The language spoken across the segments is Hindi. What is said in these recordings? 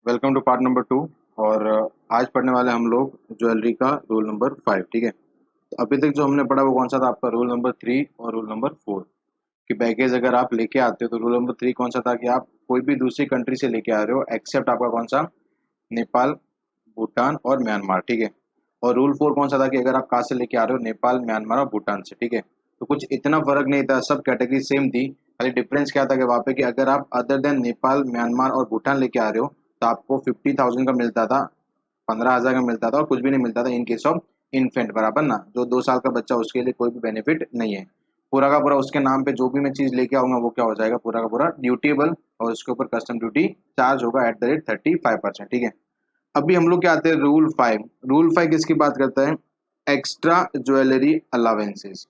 Welcome two part number 2। और आज पढ़ने वाले हम लोग ज्वेलरी का रूल नंबर 5। ठीक है, तो अभी तक जो हमने पढ़ा वो कौन सा था? आपका रूल नंबर 3 और रूल नंबर 4 कि बैगेज अगर आप लेके आते हो तो रूल नंबर 3 कौन सा था कि आप कोई भी दूसरी कंट्री से लेके आ रहे हो एक्सेप्ट आपका कौन सा, नेपाल, भूटान और म्यांमार। ठीक है, और रूल 4 कौन सा था कि अगर आप कहाँ से लेके आ रहे हो, नेपाल, म्यांमार और भूटान से। ठीक है, तो कुछ इतना फर्क नहीं था, सब कैटेगरी सेम थी। खाली डिफरेंस क्या था कि वहाँ पे कि अगर आप अदर देन नेपाल, म्यांमार और भूटान लेके आ रहे हो तो आपको 50,000 का मिलता था, 15,000 का मिलता था और कुछ भी नहीं मिलता था इन केस ऑफ इन्फेंट। बराबर ना, जो 2 साल का बच्चा उसके लिए कोई भी बेनिफिट नहीं है। पूरा का पूरा उसके नाम पे जो भी मैं चीज लेके आऊंगा वो क्या हो जाएगा, पूरा का पूरा ड्यूटेबल, और उसके ऊपर कस्टम ड्यूटी चार्ज होगा एट द रेट 35%। ठीक है, अभी हम लोग क्या आते हैं रूल 5। रूल 5 किसकी बात करता है? Extra jewellery allowances.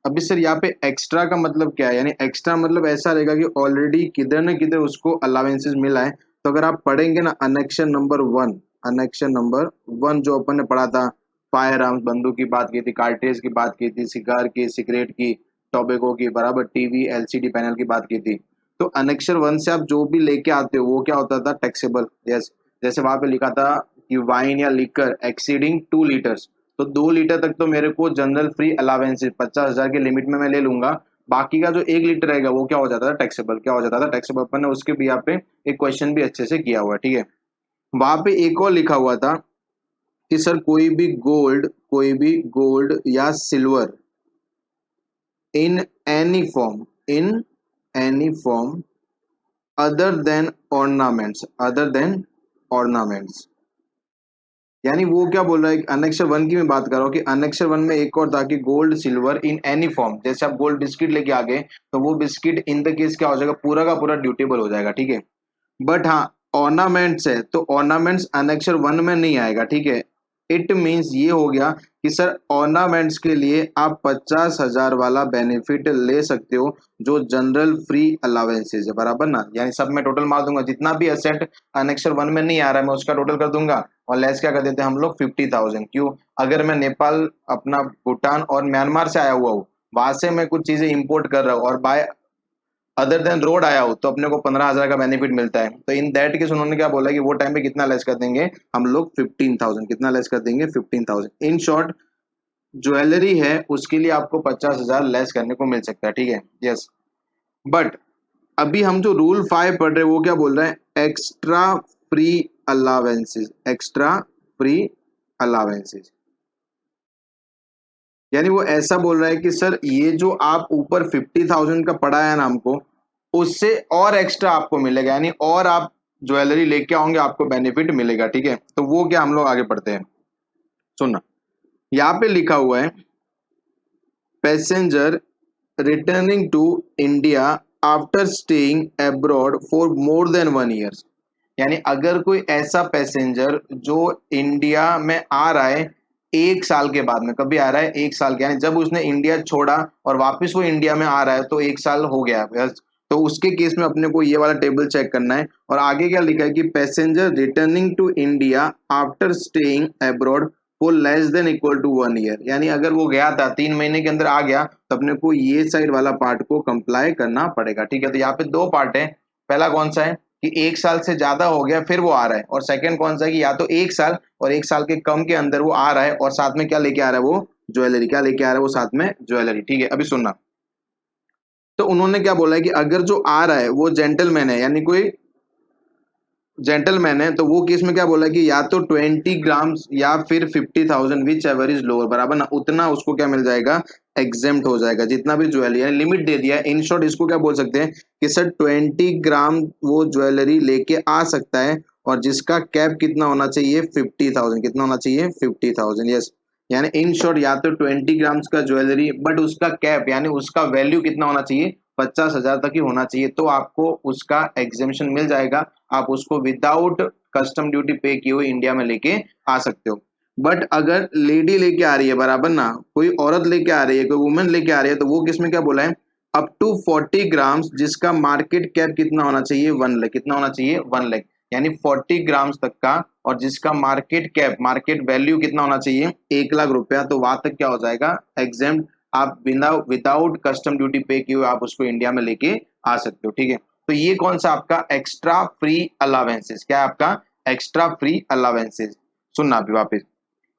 अभी सर यहाँ पे एक्स्ट्रा का मतलब क्या है? यानी एक्स्ट्रा मतलब ऐसा रहेगा कि ऑलरेडी किधर न किधर उसको अलावेंसेस मिला है। तो अगर आप पढ़ेंगे ना अनेक्शन नंबर 1, अनेक्शन नंबर 1 जो अपन ने पढ़ा था, फायर आर्म्स, बंदूक की बात की थी, कार्टेज की बात की थी, सिगार की, सिगरेट की, टोबैको की, बराबर, टीवी, एलसीडी पैनल की बात की थी। तो अनेक्शन 1 से आप जो भी लेके आते हो वो क्या होता था? टैक्सेबल। यस, जैसे वहां पे लिखा था कि वाइन या लिकर एक्सीडिंग 2 लीटर्स, तो 2 लीटर तक तो मेरे को जनरल फ्री अलावेंसेज 50,000 के लिमिट में मैं ले लूंगा। बाकी का जो 1 लीटर रहेगा वो क्या हो जाता था? टैक्सेबल। क्या हो जाता था? टैक्सेबल। अपन ने उसके भी यहाँ पे एक क्वेश्चन भी अच्छे से किया हुआ है। ठीक है, वहां पे एक और लिखा हुआ था कि सर कोई भी गोल्ड या silver in any form other than ornaments, यानी वो क्या बोल रहा है? अनेक्शर 1 की मैं बात कर रहा हूँ कि अनेक्शर 1 में एक और था कि gold silver in any form, जैसे आप गोल्ड बिस्किट लेके आ गए तो वो बिस्किट इन द केस क्या हो जाएगा? पूरा का पूरा ड्यूटेबल हो जाएगा। ठीक है, बट हाँ, ऑर्नामेंट्स है तो ऑर्नामेंट्स अनेक्शर 1 में नहीं आएगा। ठीक है, इट मीन्स ये हो गया कि सर ऑर्नामेंट्स के लिए आप 50,000 वाला बेनिफिट ले सकते हो जो जनरल फ्री अलावेंसेज है। बराबर ना, यानी सब में टोटल मार दूंगा, जितना भी असेट अनेक्शर 1 में नहीं आ रहा है मैं उसका टोटल कर दूंगा और लेस क्या कर देते हैं हम लोग? 50,000। क्यों? अगर मैं नेपाल, अपना भूटान और म्यांमार से आया हुआ हूँ, वहां से मैं कुछ चीजें इंपोर्ट कर रहा हूँ और बाय अदर देन रोड आया हो तो अपने को 15,000 का बेनिफिट मिलता है। तो इन दैट केस उन्होंने क्या बोला कि वो टाइम पे कितना लेस कर देंगे हम लोग? 15,000। कितना लेस कर देंगे? 15,000। इन शॉर्ट, ज्वेलरी है उसके लिए आपको 50,000 लेस करने को मिल सकता है। ठीक है, यस। बट अभी हम जो रूल 5 पढ़ रहे हैं वो क्या बोल रहे हैं? Extra free allowances, extra free allowances. यानी वो ऐसा बोल रहा है कि सर ये जो आप ऊपर 50,000 का पड़ा है ना हमको, उससे और एक्स्ट्रा आपको मिलेगा, यानी और आप ज्वेलरी लेके आओगे आपको बेनिफिट मिलेगा। ठीक है, तो वो क्या, हम लोग आगे पढ़ते हैं, सुनना। यहाँ पे लिखा हुआ है passenger returning to India after staying abroad for more than 1 year. यानी अगर कोई ऐसा पैसेंजर जो इंडिया में आ रहा है 1 साल के बाद में, कभी आ रहा है 1 साल के, यानी जब उसने इंडिया छोड़ा और वापस वो इंडिया में आ रहा है तो 1 साल हो गया है, तो उसके केस में अपने को ये वाला टेबल चेक करना है। और आगे क्या लिखा है कि passenger returning to India after staying abroad for less than equal to 1 year, यानी अगर वो गया था 3 महीने के अंदर आ गया तो अपने को ये साइड वाला पार्ट को कंप्लाई करना पड़ेगा। ठीक है, तो यहाँ पे 2 पार्ट है। पहला कौन सा है कि 1 साल से ज्यादा हो गया फिर वो आ रहा है, और सेकंड कौन सा है कि या तो 1 साल और 1 साल के कम के अंदर वो आ रहा है और साथ में क्या लेके आ रहा है? वो ज्वेलरी। क्या लेके आ रहा है वो? साथ में ज्वेलरी। ठीक है, अभी सुनना। तो उन्होंने क्या बोला है कि अगर जो आ रहा है वो जेंटलमैन है, यानी कोई जेंटलमैन है, तो वो केस में क्या बोला है कि या तो 20 ग्राम्स या फिर 50,000 विच एवर इज लोअर, बराबर ना, उतना उसको क्या मिल जाएगा? एग्जेम्प्ट हो जाएगा जितना भी ज्वेलरी, यानी लिमिट दे दिया है। इन शॉर्ट इसको क्या बोल सकते हैं कि सर 20 ग्राम वो ज्वेलरी लेके आ सकता है और जिसका कैप कितना होना चाहिए? 50,000। कितना होना चाहिए? 50,000। यस, यानी इन शॉर्ट या तो 20 ग्राम्स का ज्वेलरी, बट उसका कैप यानी उसका वैल्यू कितना होना चाहिए? 50,000 तक ही होना चाहिए, तो आपको उसका एग्जेम्पशन मिल जाएगा। आप उसको विदाउट कस्टम ड्यूटी पे किए हुए इंडिया में लेके आ सकते हो। बट अगर लेडी लेके आ रही है, बराबर ना, कोई औरत लेके आ रही है, कोई वुमेन लेके आ रही है, तो वो किसमें क्या बोला है? अप टू 40 ग्राम्स, जिसका मार्केट कैप कितना होना चाहिए? 1 लाख। कितना होना चाहिए? 1 लाख, यानी 40 ग्राम्स तक का, और जिसका मार्केट कैप, मार्केट वैल्यू कितना होना चाहिए? 1 लाख रुपया, तो वहां तक क्या हो जाएगा? एग्जेम्प्ट। आप बिना विदाउट कस्टम ड्यूटी पे किए हुए आप उसको इंडिया में लेके आ सकते हो। ठीक है, तो ये कौन सा आपका एक्स्ट्रा फ्री अलावेंसेस? क्या है आपका? Extra free allowances. सुनना अभी वापस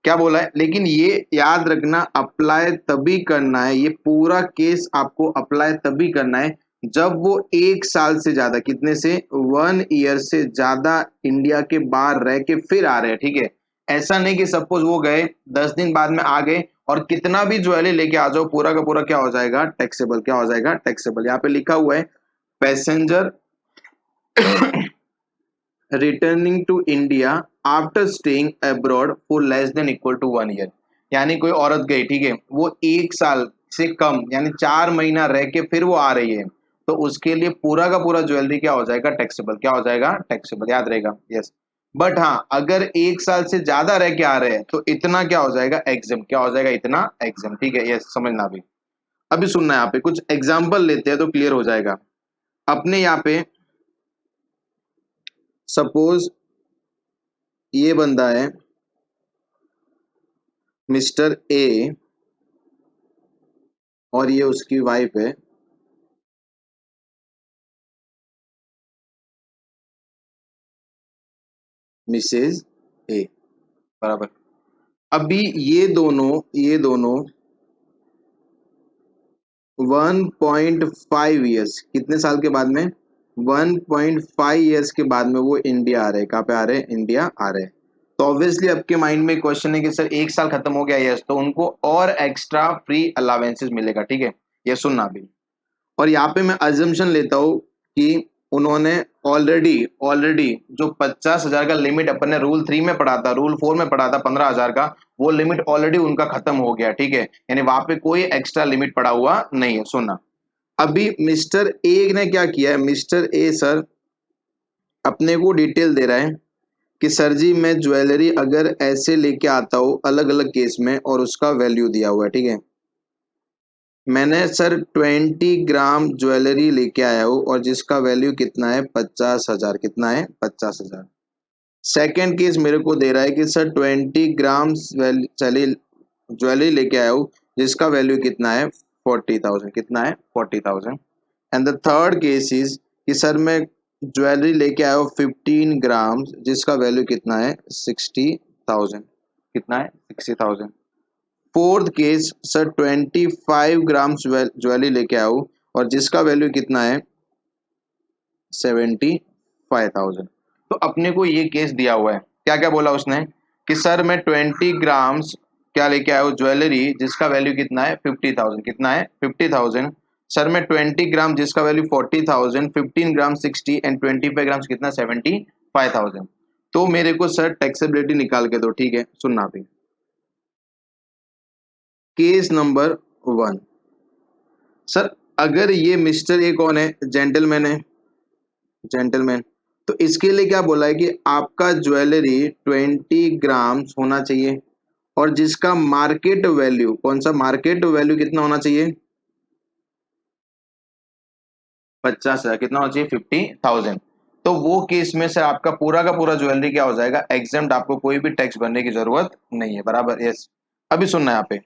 क्या बोला है, लेकिन ये याद रखना अप्लाई तभी करना है, ये पूरा केस आपको अप्लाई तभी करना है जब वो 1 साल से ज्यादा, कितने से, 1 ईयर से ज्यादा इंडिया के बाहर रह के फिर आ रहे हैं, ठीक है। ऐसा नहीं कि सपोज वो गए 10 दिन बाद में आ गए और कितना भी ज्वेलरी लेके आ जाओ, पूरा का पूरा क्या हो जाएगा, टैक्सेबल। क्या हो जाएगा, टैक्सेबल। यहाँ पे लिखा हुआ है passenger returning to India after staying abroad for less than equal to 1 year. यानी कोई औरत गई, ठीक है, वो 1 साल से कम यानी 4 महीना रह के फिर वो आ रही है, तो उसके लिए पूरा का पूरा ज्वेलरी क्या हो जाएगा, टैक्सेबल। क्या हो जाएगा, टैक्सेबल। याद रहेगा, यस। बट हाँ, अगर 1 साल से ज्यादा रह के आ रहे हैं तो इतना क्या हो जाएगा, एग्जाम। क्या हो जाएगा, इतना एग्जाम, ठीक है, यस, समझना भी। अभी सुनना, यहाँ पे कुछ एग्जाम्पल लेते हैं तो क्लियर हो जाएगा। अपने यहाँ पे सपोज ये बंदा है मिस्टर ए और ये उसकी वाइफ है मिसेज ए, बराबर। अभी ये दोनों 1.5 ईयर्स, कितने साल के बाद में, 1.5 ईयर्स के बाद में वो इंडिया आ रहे हैं। कहाँ पे आ रहे हैं, इंडिया आ रहे हैं। तो ऑब्वियसली आपके माइंड में क्वेश्चन है कि सर 1 साल खत्म हो गया, यस, तो उनको और एक्स्ट्रा फ्री अलावेंसेस मिलेगा, ठीक है। ये सुनना भी। और यहाँ पे मैं अजम्पशन लेता हूँ कि उन्होंने ऑलरेडी ऑलरेडी जो 50,000 का लिमिट अपन ने रूल 3 में पढ़ा था, रूल 4 में पढ़ा था 15,000 का, वो लिमिट ऑलरेडी उनका खत्म हो गया, ठीक है। यानी वहां पे कोई एक्स्ट्रा लिमिट पड़ा हुआ नहीं है। सुनना, अभी मिस्टर ए ने क्या किया है, मिस्टर ए सर अपने को डिटेल दे रहा है कि सर जी मैं ज्वेलरी अगर ऐसे लेके आता हूँ अलग अलग केस में और उसका वैल्यू दिया हुआ है, ठीक है। मैंने सर 20 ग्राम ज्वेलरी लेके आया हूँ और जिसका वैल्यू कितना है, 50,000। कितना है, 50,000। सेकेंड केस मेरे को दे रहा है कि सर 20 ग्राम ज्वेलरी लेके आया हूँ जिसका वैल्यू कितना है, 40,000। कितना है, 40,000। And the third case is कि सर मैं ज्वेलरी लेके आया हूँ 15 ग्राम जिसका वैल्यू कितना है, 60,000। कितना है, 60,000। फोर्थ केस सर 25 ग्राम ज्वेलरी लेके आया हूँ और जिसका वैल्यू कितना है, 75,000। तो अपने को ये केस दिया हुआ है, क्या क्या बोला उसने कि सर मैं 20 ग्राम्स क्या लेके आया हूँ ज्वेलरी जिसका वैल्यू कितना है, 50,000। कितना है, 50,000। सर मैं 20 ग्राम जिसका वैल्यू 40,000, 15 ग्राम 60 एंड 25 ग्राम्स कितना, 75,000। तो मेरे को सर टैक्सेबिलिटी निकाल के दो, ठीक है। सुनना भी, केस नंबर 1। सर अगर ये मिस्टर ए कौन है, जेंटलमैन है, जेंटलमैन। तो इसके लिए क्या बोला है कि आपका ज्वेलरी 20 ग्राम्स होना चाहिए और जिसका मार्केट वैल्यू, कौन सा मार्केट वैल्यू कितना होना चाहिए, 50,000। कितना होना चाहिए, 50,000। तो वो केस में सर आपका पूरा का पूरा ज्वेलरी क्या हो जाएगा, एग्जेम्प्ट। आपको कोई भी टैक्स भरने की जरूरत नहीं है, बराबर, यस। अभी सुनना यहाँ पे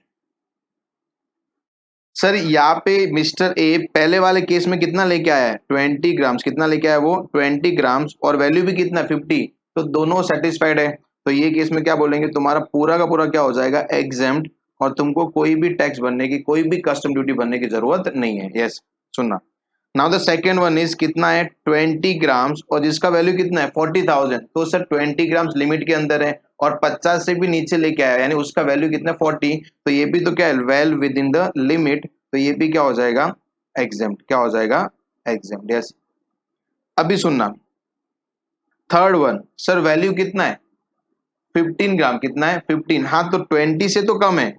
सर, यहाँ पे मिस्टर ए पहले वाले केस में कितना लेके आया है, 20 ग्राम्स। कितना लेके आया वो, 20 ग्राम्स, और वैल्यू भी कितना, 50। तो दोनों सेटिस्फाइड है। तो ये केस में क्या बोलेंगे, तुम्हारा पूरा का पूरा क्या हो जाएगा, एग्जेम्प्ट, और तुमको कोई भी टैक्स भरने की, कोई भी कस्टम ड्यूटी भरने की जरूरत नहीं है, यस। सुनना, now the second one is कितना है, 20 ग्राम्स और जिसका वैल्यू कितना है, 40,000। तो सर 20 ग्राम्स लिमिट के अंदर है और 50 से भी नीचे लेके आया यानी उसका वैल्यू कितना, 40। तो ये भी तो क्या है, well with in the limit. तो ये भी क्या हो जाएगा, एग्जेम्प्ट। क्या हो जाएगा, एग्जेम्प्ट, यस। अभी सुनना, थर्ड वन, सर वैल्यू कितना है, 15 ग्राम। कितना है, 15। हाँ, तो 20 से तो कम है,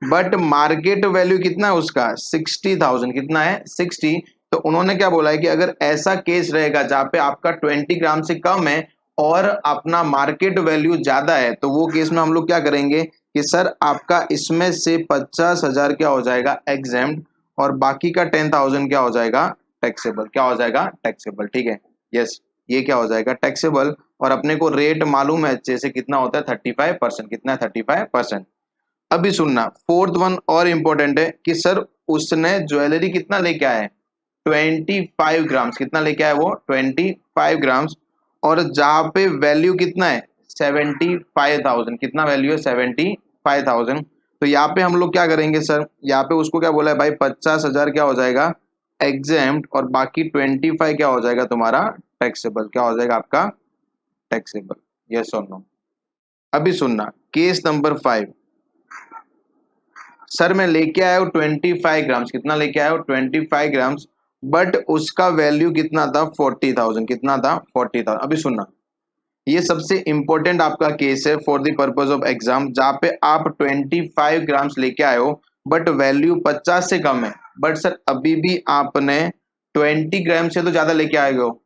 बट मार्केट वैल्यू कितना है उसका, 60,000। कितना है, 60। तो उन्होंने क्या बोला है कि अगर ऐसा केस रहेगा जहां पे आपका 20 ग्राम से कम है और अपना मार्केट वैल्यू ज्यादा है, तो वो केस में हम लोग क्या करेंगे कि सर आपका इसमें से 50,000 क्या हो जाएगा, एग्जेम्प्ट, और बाकी का 10,000 क्या हो जाएगा, टैक्सेबल। क्या हो जाएगा, टैक्सेबल, ठीक है, यस। ये क्या हो जाएगा, टैक्सेबल। और अपने को रेट मालूम है जैसे कितना होता है, 35%। कितना है, 35%। अभी सुनना, फोर्थ वन और इंपॉर्टेंट है कि सर उसने ज्वेलरी कितना लेके आया है, 25 ग्राम्स। कितना लेके आया वो, 25 ग्राम्स, और जहां पे वैल्यू कितना है 75,000, कितना वैल्यू है 75,000। तो यहाँ पे हम लोग क्या करेंगे सर, यहाँ पे उसको क्या बोला है भाई 50,000 क्या हो जाएगा एग्जेम्प्ट, और बाकी 25 क्या हो जाएगा तुम्हारा टैक्सेबल, क्या हो जाएगा आपका टैक्सेबल। यस और नो। अभी सुनना केस नंबर 5। सर मैं लेके आया हूँ 25 ग्राम्स, कितना लेके आया हूँ 25 ग्राम्स, बट उसका वैल्यू कितना था 40,000, कितना था 40,000। अभी सुनना, ये सबसे इंपॉर्टेंट आपका केस है for the purpose of exam, जहां पे आप 25 ग्राम्स लेके आए हो बट वैल्यू 50 से कम है, बट सर अभी भी आपने 20 ग्राम से तो ज्यादा लेके आए हो,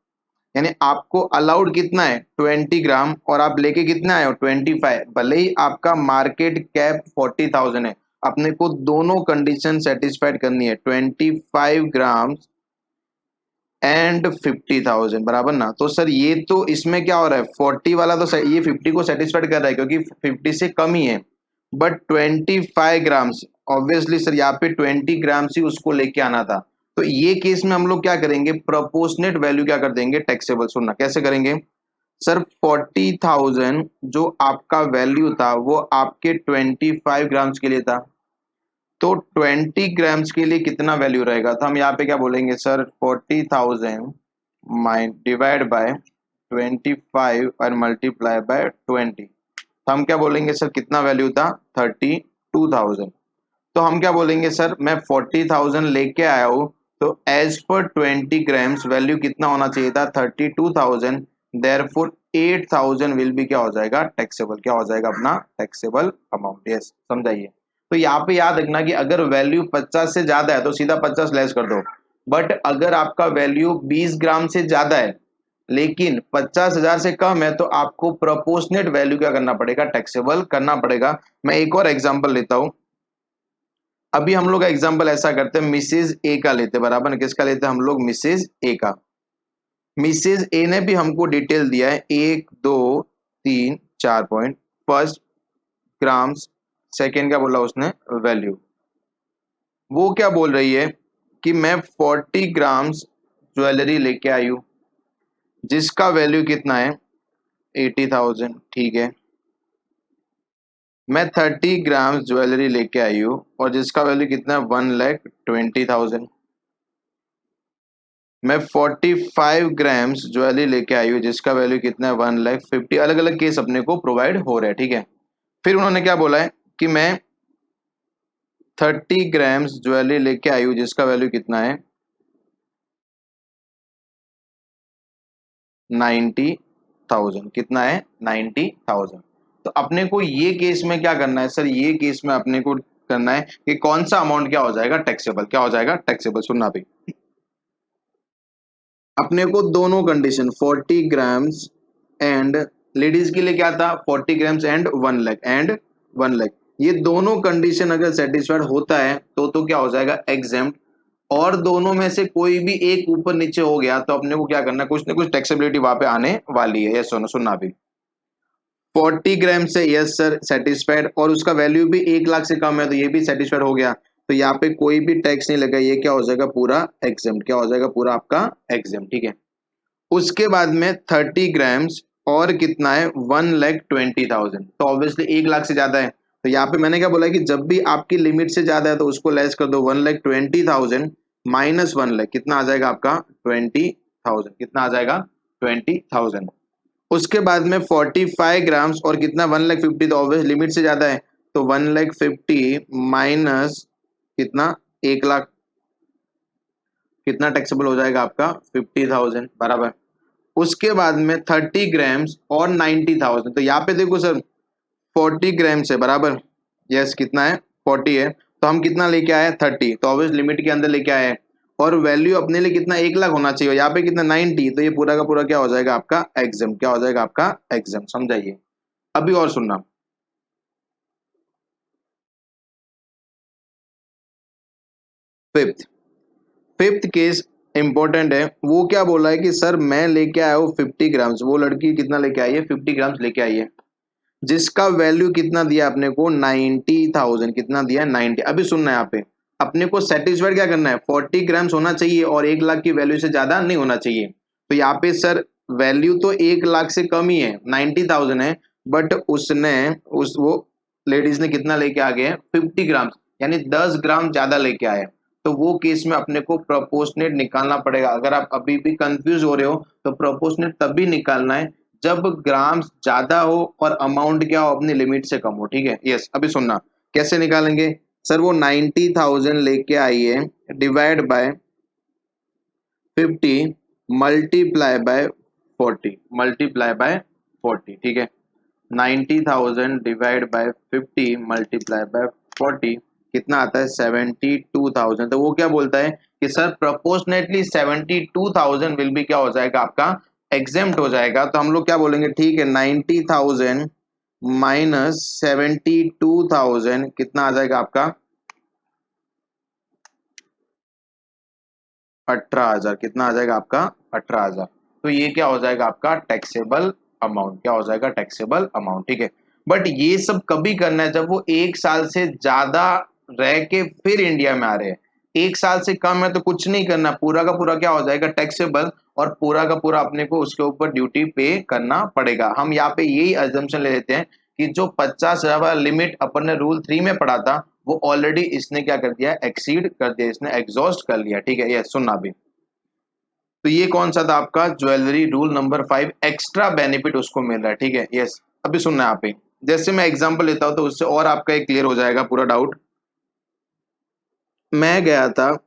यानी आपको अलाउड कितना है 20 ग्राम, और आप लेके कितना आए हो 25। भले ही आपका मार्केट कैप 40,000 है, अपने को दोनों कंडीशन सेटिस्फाइड करनी है, 25 ग्राम्स एंड 50,000 बराबर ना। तो सर ये तो इसमें क्या हो रहा है 40 वाला तो ये 50 को सेटिस्फाइड कर रहा है क्योंकि 50 से कम ही है, बट 25 ग्राम्स ऑब्वियसली सर यहाँ पे 20 ग्राम्स ही उसको लेके आना था। तो ये केस में हम लोग क्या करेंगे प्रोपोर्शनेट वैल्यू क्या कर देंगे टैक्सेबल। सुनना कैसे करेंगे सर, 40,000 जो आपका वैल्यू था वो आपके 25 ग्राम्स के लिए था, तो 20 ग्राम्स के लिए कितना वैल्यू रहेगा, तो हम यहाँ पे क्या बोलेंगे सर 40,000 डिवाइड बाय 25 और मल्टीप्लाई बाय 20, तो हम क्या बोलेंगे सर कितना वैल्यू था 32,000। तो हम क्या बोलेंगे सर मैं 40,000 लेके आया हूँ, तो एज पर 20 ग्राम्स वैल्यू कितना होना चाहिए था 32,000, देयरफॉर 8,000 विल बी क्या हो जाएगा टैक्सेबल, क्या हो जाएगा अपना टैक्सेबल अमाउंट। यस समझाइए। तो यहाँ पे याद रखना कि अगर वैल्यू 50 से ज्यादा है तो सीधा 50 लेस कर दो, बट अगर आपका वैल्यू 20 ग्राम से ज्यादा है लेकिन 50,000 से कम है तो आपको प्रोपोर्शनेट वैल्यू क्या करना पड़ेगा टैक्सेबल करना पड़ेगा। मैं एक और एग्जांपल लेता हूं। अभी हम लोग का एग्जांपल ऐसा करते हैं, मिसेज ए का लेते हैं, बराबर किसका लेते हैं हम लोग मिसेज ए का। मिसेज ए ने भी हमको डिटेल दिया है 1 2 3 4 पॉइंट, फर्स्ट ग्राम्स, सेकेंड क्या बोला उसने वैल्यू। वो क्या बोल रही है कि मैं 40 ग्राम्स ज्वेलरी लेके आई हूं जिसका वैल्यू कितना है 80,000, ठीक है। मैं 30 ग्राम्स ज्वेलरी लेके आई हूँ और जिसका वैल्यू कितना है 1,20,000। मैं 45 ग्राम्स ज्वेलरी लेके आई हूँ जिसका वैल्यू कितना है 1,50,000। अलग अलग केस अपने को प्रोवाइड हो रहे हैं, ठीक है। फिर उन्होंने क्या बोला है कि मैं 30 ग्राम्स ज्वेलरी लेके आई हूँ जिसका वैल्यू कितना है 90,000, कितना है 90,000। तो अपने को ये केस में क्या करना है सर, ये केस में अपने को करना है कि कौन सा अमाउंट क्या हो जाएगा टैक्सेबल, क्या हो जाएगा टैक्सेबल। सुनना भी, अपने को दोनों कंडीशन 40 ग्राम्स एंड लेडीज के लिए क्या था 40 ग्राम्स एंड 1 लाख, ये दोनों कंडीशन अगर सेटिस्फाइड होता है तो क्या हो जाएगा एग्जेम्प्ट, और दोनों में से कोई भी एक ऊपर नीचे हो गया तो अपने को क्या करना है कुछ ना कुछ टैक्सेबिलिटी वहां पे आने वाली है। यस सुनना भी 40 ग्राम से यस सर सेटिस्फाइड, और उसका वैल्यू भी 1 लाख से कम है तो ये भी सेटिस्फाइड हो गया, तो यहाँ पे कोई भी टैक्स नहीं लगा, ये क्या हो जाएगा पूरा एग्जेम्प्ट, क्या हो जाएगा पूरा आपका एग्जेम्प्ट, ठीक है। उसके बाद में 30 ग्राम्स और कितना है 1,20,000, तो ऑब्वियसली 1 लाख से ज्यादा है, तो यहाँ पे मैंने क्या बोला कि जब भी आपकी लिमिट से ज्यादा है तो उसको लेस कर दो 1,20,000 माइनस 1 लाख, कितना आ जाएगा आपका 20,000, कितना आ जाएगा 20,000। उसके बाद में 45 ग्राम्स और कितना 1,50,000, तो ऑब्वियस लिमिट से ज्यादा है, तो 1,50,000 माइनस कितना 1 लाख, कितना टैक्सेबल हो जाएगा आपका 50,000 बराबर। उसके बाद में 30 ग्राम्स और 90,000, तो यहाँ पे देखो सर 40 ग्राम्स है बराबर, यस कितना है 40 है, तो हम कितना लेके आए 30, तो ऑब्वियस लिमिट के अंदर लेके आए हैं, और वैल्यू अपने लिए कितना 1 लाख होना चाहिए, यहाँ पे कितना 90, तो ये पूरा का पूरा क्या हो जाएगा आपका एग्जाम, क्या हो जाएगा आपका एग्जाम, समझाइए। अभी और सुनना, फिफ्थ फिफ्थ केस इंपॉर्टेंट है। वो क्या बोला है कि सर मैं लेके आया हूँ 50 ग्राम्स, वो लड़की कितना लेके आई है 50 ग्राम्स लेके आई है जिसका वैल्यू कितना दिया अपने को 90,000, कितना दिया 90। अभी सुनना है यहाँ पे अपने को सेटिस्फाइड क्या करना है 40 ग्राम्स होना चाहिए और 1 लाख की वैल्यू से ज्यादा नहीं होना चाहिए, तो यहाँ पे सर वैल्यू तो 1 लाख से कम ही है, 90,000 है, बट उसने उस वो लेडीज ने कितना लेके आ गए, 50 ग्राम, यानी 10 ग्राम ज्यादा लेके आए। तो वो केस में अपने को प्रोपोर्शनेट निकालना पड़ेगा। अगर आप अभी भी कंफ्यूज हो रहे हो तो प्रोपोर्शनेट तभी निकालना है जब ग्राम ज्यादा हो और अमाउंट क्या हो, अपनी लिमिट से कम हो। ठीक है, यस। अभी सुनना कैसे निकालेंगे। सर वो 90,000 लेके आई है, divide by 50 multiply by 40, multiply by 40। ठीक है, 90,000 डिवाइड बाय 50 मल्टीप्लाई बाय 40 कितना आता है, 72,000। तो वो क्या बोलता है कि सर प्रोपोर्शनेटली 72,000 विल बी क्या हो जाएगा आपका, एग्जेम्प्ट हो जाएगा। तो हम लोग क्या बोलेंगे, ठीक है, 90,000 माइनस 72,000 कितना आ जाएगा आपका, 18,000। कितना आ जाएगा आपका, 18,000। तो ये क्या हो जाएगा आपका टैक्सेबल अमाउंट, क्या हो जाएगा टैक्सेबल अमाउंट। ठीक है, बट ये सब कभी करना है जब वो 1 साल से ज्यादा रह के फिर इंडिया में आ रहे हैं। 1 साल से कम है तो कुछ नहीं करना, पूरा का पूरा क्या हो जाएगा टैक्सेबल, और पूरा का पूरा अपने को उसके ऊपर ड्यूटी पे करना पड़ेगा। हम यहाँ पे यही अजम्पशन ले लेते हैं कि जो 50,000 वाला लिमिट अपन ने रूल 3 में पढ़ा था वो ऑलरेडी इसने क्या कर दिया, एक्सीड कर दिया, इसने एग्जॉस्ट कर लिया। ठीक है, ये सुनना भी। तो ये कौन सा था आपका, jewellery rule number 5, extra benefit उसको मिल रहा है। ठीक है, यस। अभी सुनना है आप ही, जैसे मैं एग्जांपल लेता हूं तो उससे और आपका एक क्लियर हो जाएगा पूरा डाउट। मैं गया था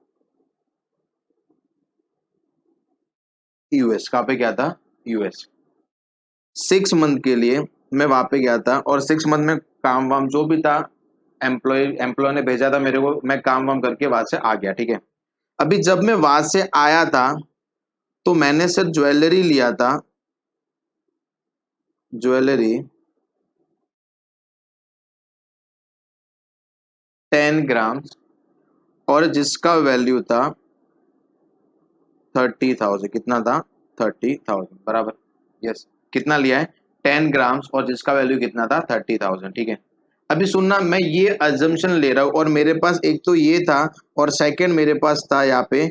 यूएस, कहाँ पे गया था, यूएस, 6 मंथ के लिए मैं वहां पे गया था, और 6 मंथ में काम वाम जो भी था, एम्प्लॉय ने भेजा था मेरे को, मैं काम वाम करके वहां से आ गया। ठीक है, अभी जब मैं वहां से आया था तो मैंने सर ज्वेलरी लिया था, ज्वेलरी 10 ग्राम, और जिसका वैल्यू था 30,000। कितना था, 30,000 बराबर, यस। कितना लिया है, 10 ग्राम्स, और जिसका वैल्यू कितना था, 30,000। ठीक है, अभी सुनना, मैं ये अजम्पशन ले रहा हूं, और मेरे पास एक तो ये था, और सेकंड मेरे पास था यहाँ पे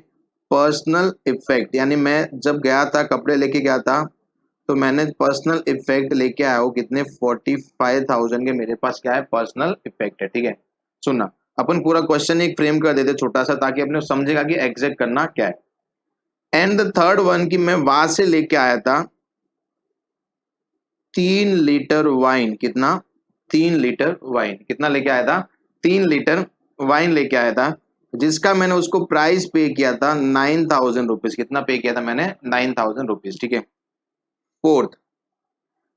पर्सनल इफेक्ट, यानी मैं जब गया था कपड़े लेके गया था तो मैंने पर्सनल इफेक्ट लेके आया हूँ, कितने 45,000 के मेरे पास क्या है, पर्सनल इफेक्ट है। ठीक है, सुनना, अपन पूरा क्वेश्चन एक फ्रेम कर देते छोटा सा, ताकि अपने समझेगा कि एग्जैक्ट करना क्या है। एंड द थर्ड वन कि मैं वहां से लेके आया था 3 लीटर वाइन, कितना, 3 लीटर वाइन, कितना लेके आया था, 3 लीटर वाइन लेके आया था, जिसका मैंने उसको प्राइस पे किया था 9,000 रुपीज। कितना पे किया था मैंने, 9,000 रुपीज। ठीक है, फोर्थ,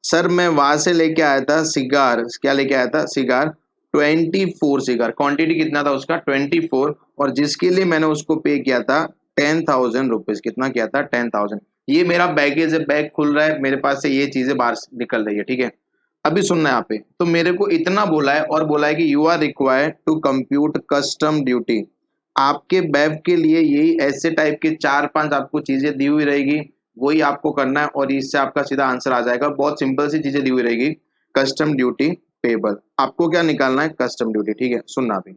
सर मैं वहां से लेके आया था सिगार, क्या लेके आया था, सिगार 24 सिगार, क्वांटिटी कितना था उसका 24, और जिसके लिए मैंने उसको पे किया था 10,000 रुपीज। कितना किया था, 10,000। ये मेरा बैगेज है, बैग खुल रहा है मेरे पास से, ये चीजें बाहर निकल रही है। ठीक है, अभी सुनना है यहाँ पे, तो मेरे को इतना बोला है, और बोला है कि you are required to compute custom duty. आपके बैग के लिए यही ऐसे टाइप के 4-5 आपको चीजें दी हुई रहेगी, वही आपको करना है, और इससे आपका सीधा आंसर आ जाएगा। बहुत सिंपल सी चीजें दी हुई रहेगी, कस्टम ड्यूटी पेबल, आपको क्या निकालना है, कस्टम ड्यूटी। ठीक है, सुनना भी।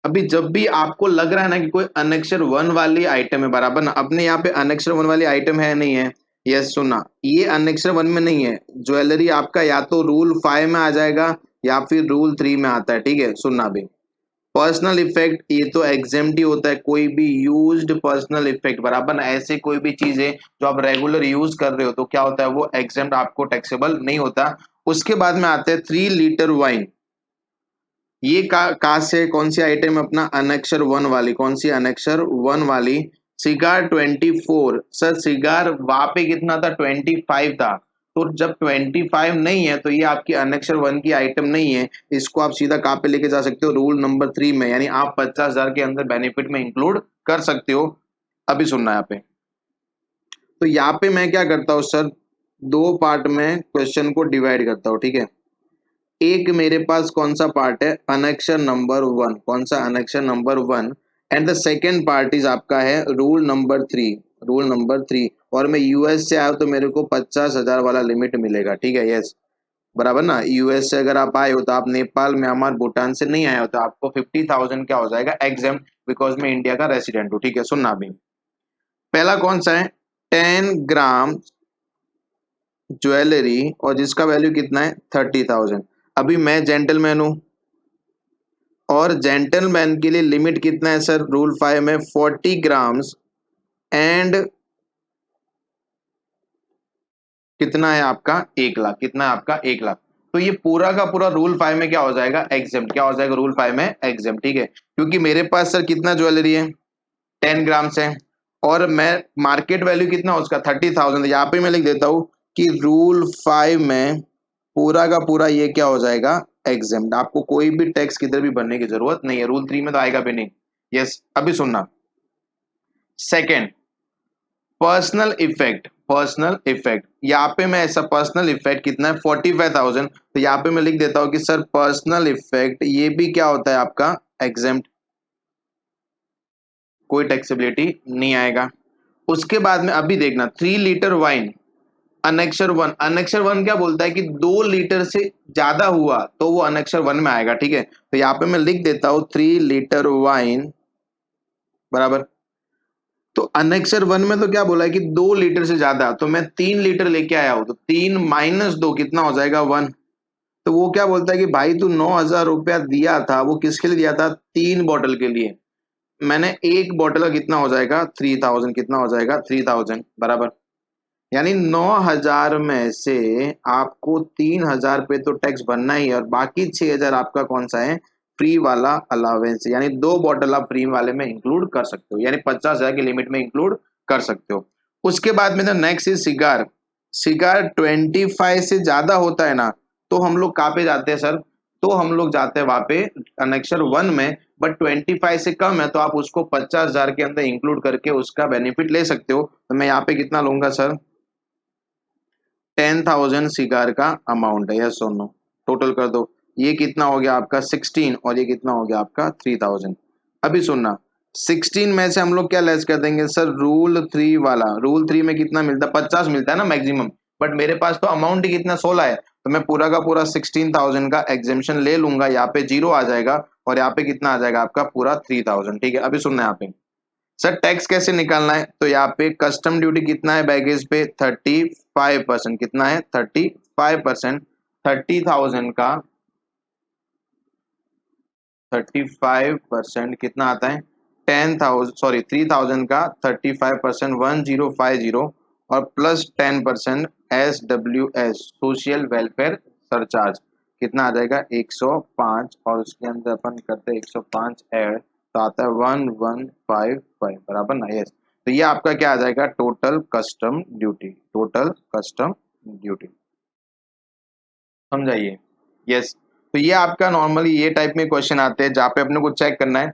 अभी जब भी आपको लग रहा है ना कि कोई अनेक्सर 1 वाली आइटम है, बराबर ना, अपने यहाँ पे अनेक्सर 1 वाली आइटम है नहीं है, यस। सुनना, ये अनेक्सर 1 में नहीं है, ज्वेलरी आपका या तो रूल 5 में आ जाएगा या फिर रूल 3 में आता है। ठीक है, सुनना भी, पर्सनल इफेक्ट ये तो एग्जेम्प्ट ही होता है, कोई भी यूज्ड पर्सनल इफेक्ट, बराबर ना, ऐसे कोई भी चीज है जो आप रेगुलर यूज कर रहे हो तो क्या होता है, वो एग्जेम्प्ट, आपको टैक्सेबल नहीं होता। उसके बाद में आते हैं 3 लीटर वाइन, ये कहा से कौन सी आइटम है, अपना अनेक्सर 1 वाली, कौन सी, अनेक्सर 1 वाली। सिगार 24, सर सिगार वहां पे कितना था, 25 था, तो जब 25 नहीं है तो ये आपकी अनेक्सर 1 की आइटम नहीं है। इसको आप सीधा कहाँ पे लेके जा सकते हो, रूल नंबर 3 में, यानी आप 50,000 के अंदर बेनिफिट में इंक्लूड कर सकते हो। अभी सुनना है यहाँ पे, तो यहाँ पे मैं क्या करता हूँ सर, दो पार्ट में क्वेश्चन को डिवाइड करता हूँ। ठीक है, एक मेरे पास कौन सा पार्ट है, अनेक्शन नंबर 1, कौन सा, अनेक्शन number 1, and the second part is आपका है रूल नंबर 3, रूल नंबर 3। और मैं यूएस से आया तो मेरे को 50,000 वाला लिमिट मिलेगा। ठीक है, यस, बराबर ना। यूएस से अगर आप आए हो तो आप नेपाल म्यांमार भूटान से नहीं आए हो तो आपको 50,000 क्या हो जाएगा एग्जाम, बिकॉज मैं इंडिया का रेसिडेंट हूँ। ठीक है, सुनना अभी। पहला कौन सा है, 10 ग्राम ज्वेलरी और जिसका वैल्यू कितना है 30,000। अभी मैं जेंटलमैन हूं और जेंटलमैन के लिए लिमिट कितना है सर, रूल 5 में 40 ग्राम्स एंड कितना है आपका 1 लाख, कितना है आपका 1 लाख। तो ये पूरा का पूरा रूल 5 में क्या हो जाएगा एग्जाम, क्या हो जाएगा रूल 5 में एग्जाम। ठीक है, क्योंकि मेरे पास सर कितना ज्वेलरी है 10 ग्राम्स है और मैं मार्केट वैल्यू कितना उसका 30,000। यहाँ पे मैं लिख देता हूँ कि रूल 5 में पूरा का पूरा ये क्या हो जाएगा एग्जाम, आपको कोई भी टैक्स किधर भी भरने की जरूरत नहीं है, रूल 3 में तो आएगा भी नहीं। यस, अभी सुनना। Second, personal effect, personal effect यहाँ पे मैं ऐसा पर्सनल इफेक्ट कितना है 45,000, तो यहाँ पे मैं लिख देता हूँ कि सर पर्सनल इफेक्ट ये भी क्या होता है आपका एग्जाम, कोई टैक्सेबिलिटी नहीं आएगा। उसके बाद में अभी देखना 3 लीटर वाइन, अनेक्शर वन, अनेक्शर वन क्या बोलता है कि 2 लीटर से ज्यादा हुआ तो वो अनेक्शर वन में आएगा। ठीक है, तो यहाँ पे मैं लिख देता हूं 3 लीटर वाइन बराबर। तो अनेक्सर वन में तो क्या बोला है कि 2 लीटर से ज्यादा, तो मैं 3 लीटर लेके आया हूं तो 3 - 2 कितना हो जाएगा 1। तो वो क्या बोलता है कि भाई तू 9,000 रुपया दिया था, वो किसके लिए दिया था 3 बॉटल के लिए, मैंने एक बॉटल का कितना हो जाएगा 3,000, कितना हो जाएगा 3,000 बराबर। यानी 9,000 में से आपको 3,000 पे तो टैक्स भरना ही है और बाकी 6,000 आपका कौन सा है फ्री वाला अलावेंस, यानी 2 बॉटल आप फ्री वाले में इंक्लूड कर सकते हो, यानी 50,000 की लिमिट में इंक्लूड कर सकते हो। उसके बाद में तो नेक्स्ट इज सिगार। सिगार 25 से ज्यादा होता है ना तो हम लोग कहाँ पे जाते हैं सर, तो हम लोग जाते हैं वहां पे अनेक्शर 1 में। बट 25 से कम है तो आप उसको 50,000 के अंदर इंक्लूड करके उसका बेनिफिट ले सकते हो। तो मैं यहाँ पे कितना लूंगा सर 10,000 सिगार का अमाउंट है, यस और नो, टोटल कर दो। ये कितना हो गया आपका 16 और ये कितना हो गया आपका 3,000। अभी सुनना, 16 में से हम लोग क्या लेस कर देंगे सर, रूल 3 वाला, रूल 3 में कितना मिलता है 50 मिलता है ना मैक्सिमम, बट मेरे पास तो अमाउंट ही कितना 16 है, तो मैं पूरा का पूरा 16,000 का एग्जेम्पशन ले लूंगा, यहाँ पे जीरो आ जाएगा और यहाँ पे कितना आ जाएगा आपका पूरा 3,000। ठीक है, अभी सुनना है यहाँ पे सर टैक्स कैसे निकालना है, तो यहाँ पे कस्टम ड्यूटी कितना है बैगेज पे 35%, कितना है 35%, 30,000 का 35% कितना आता है 10,000, सॉरी 3,000 का 35% 1050 और plus 10% SWS social welfare surcharge कितना आ जाएगा 105 और उसके अंदर अपन करते हैं 105 ऐड तो आता है 1155 बराबर ना। यस, तो ये आपका क्या आ जाएगा total custom duty, total custom duty, समझाइए। यस, तो ये आपका नॉर्मली ये टाइप में क्वेश्चन आते हैं जहाँ पे अपने को चेक करना है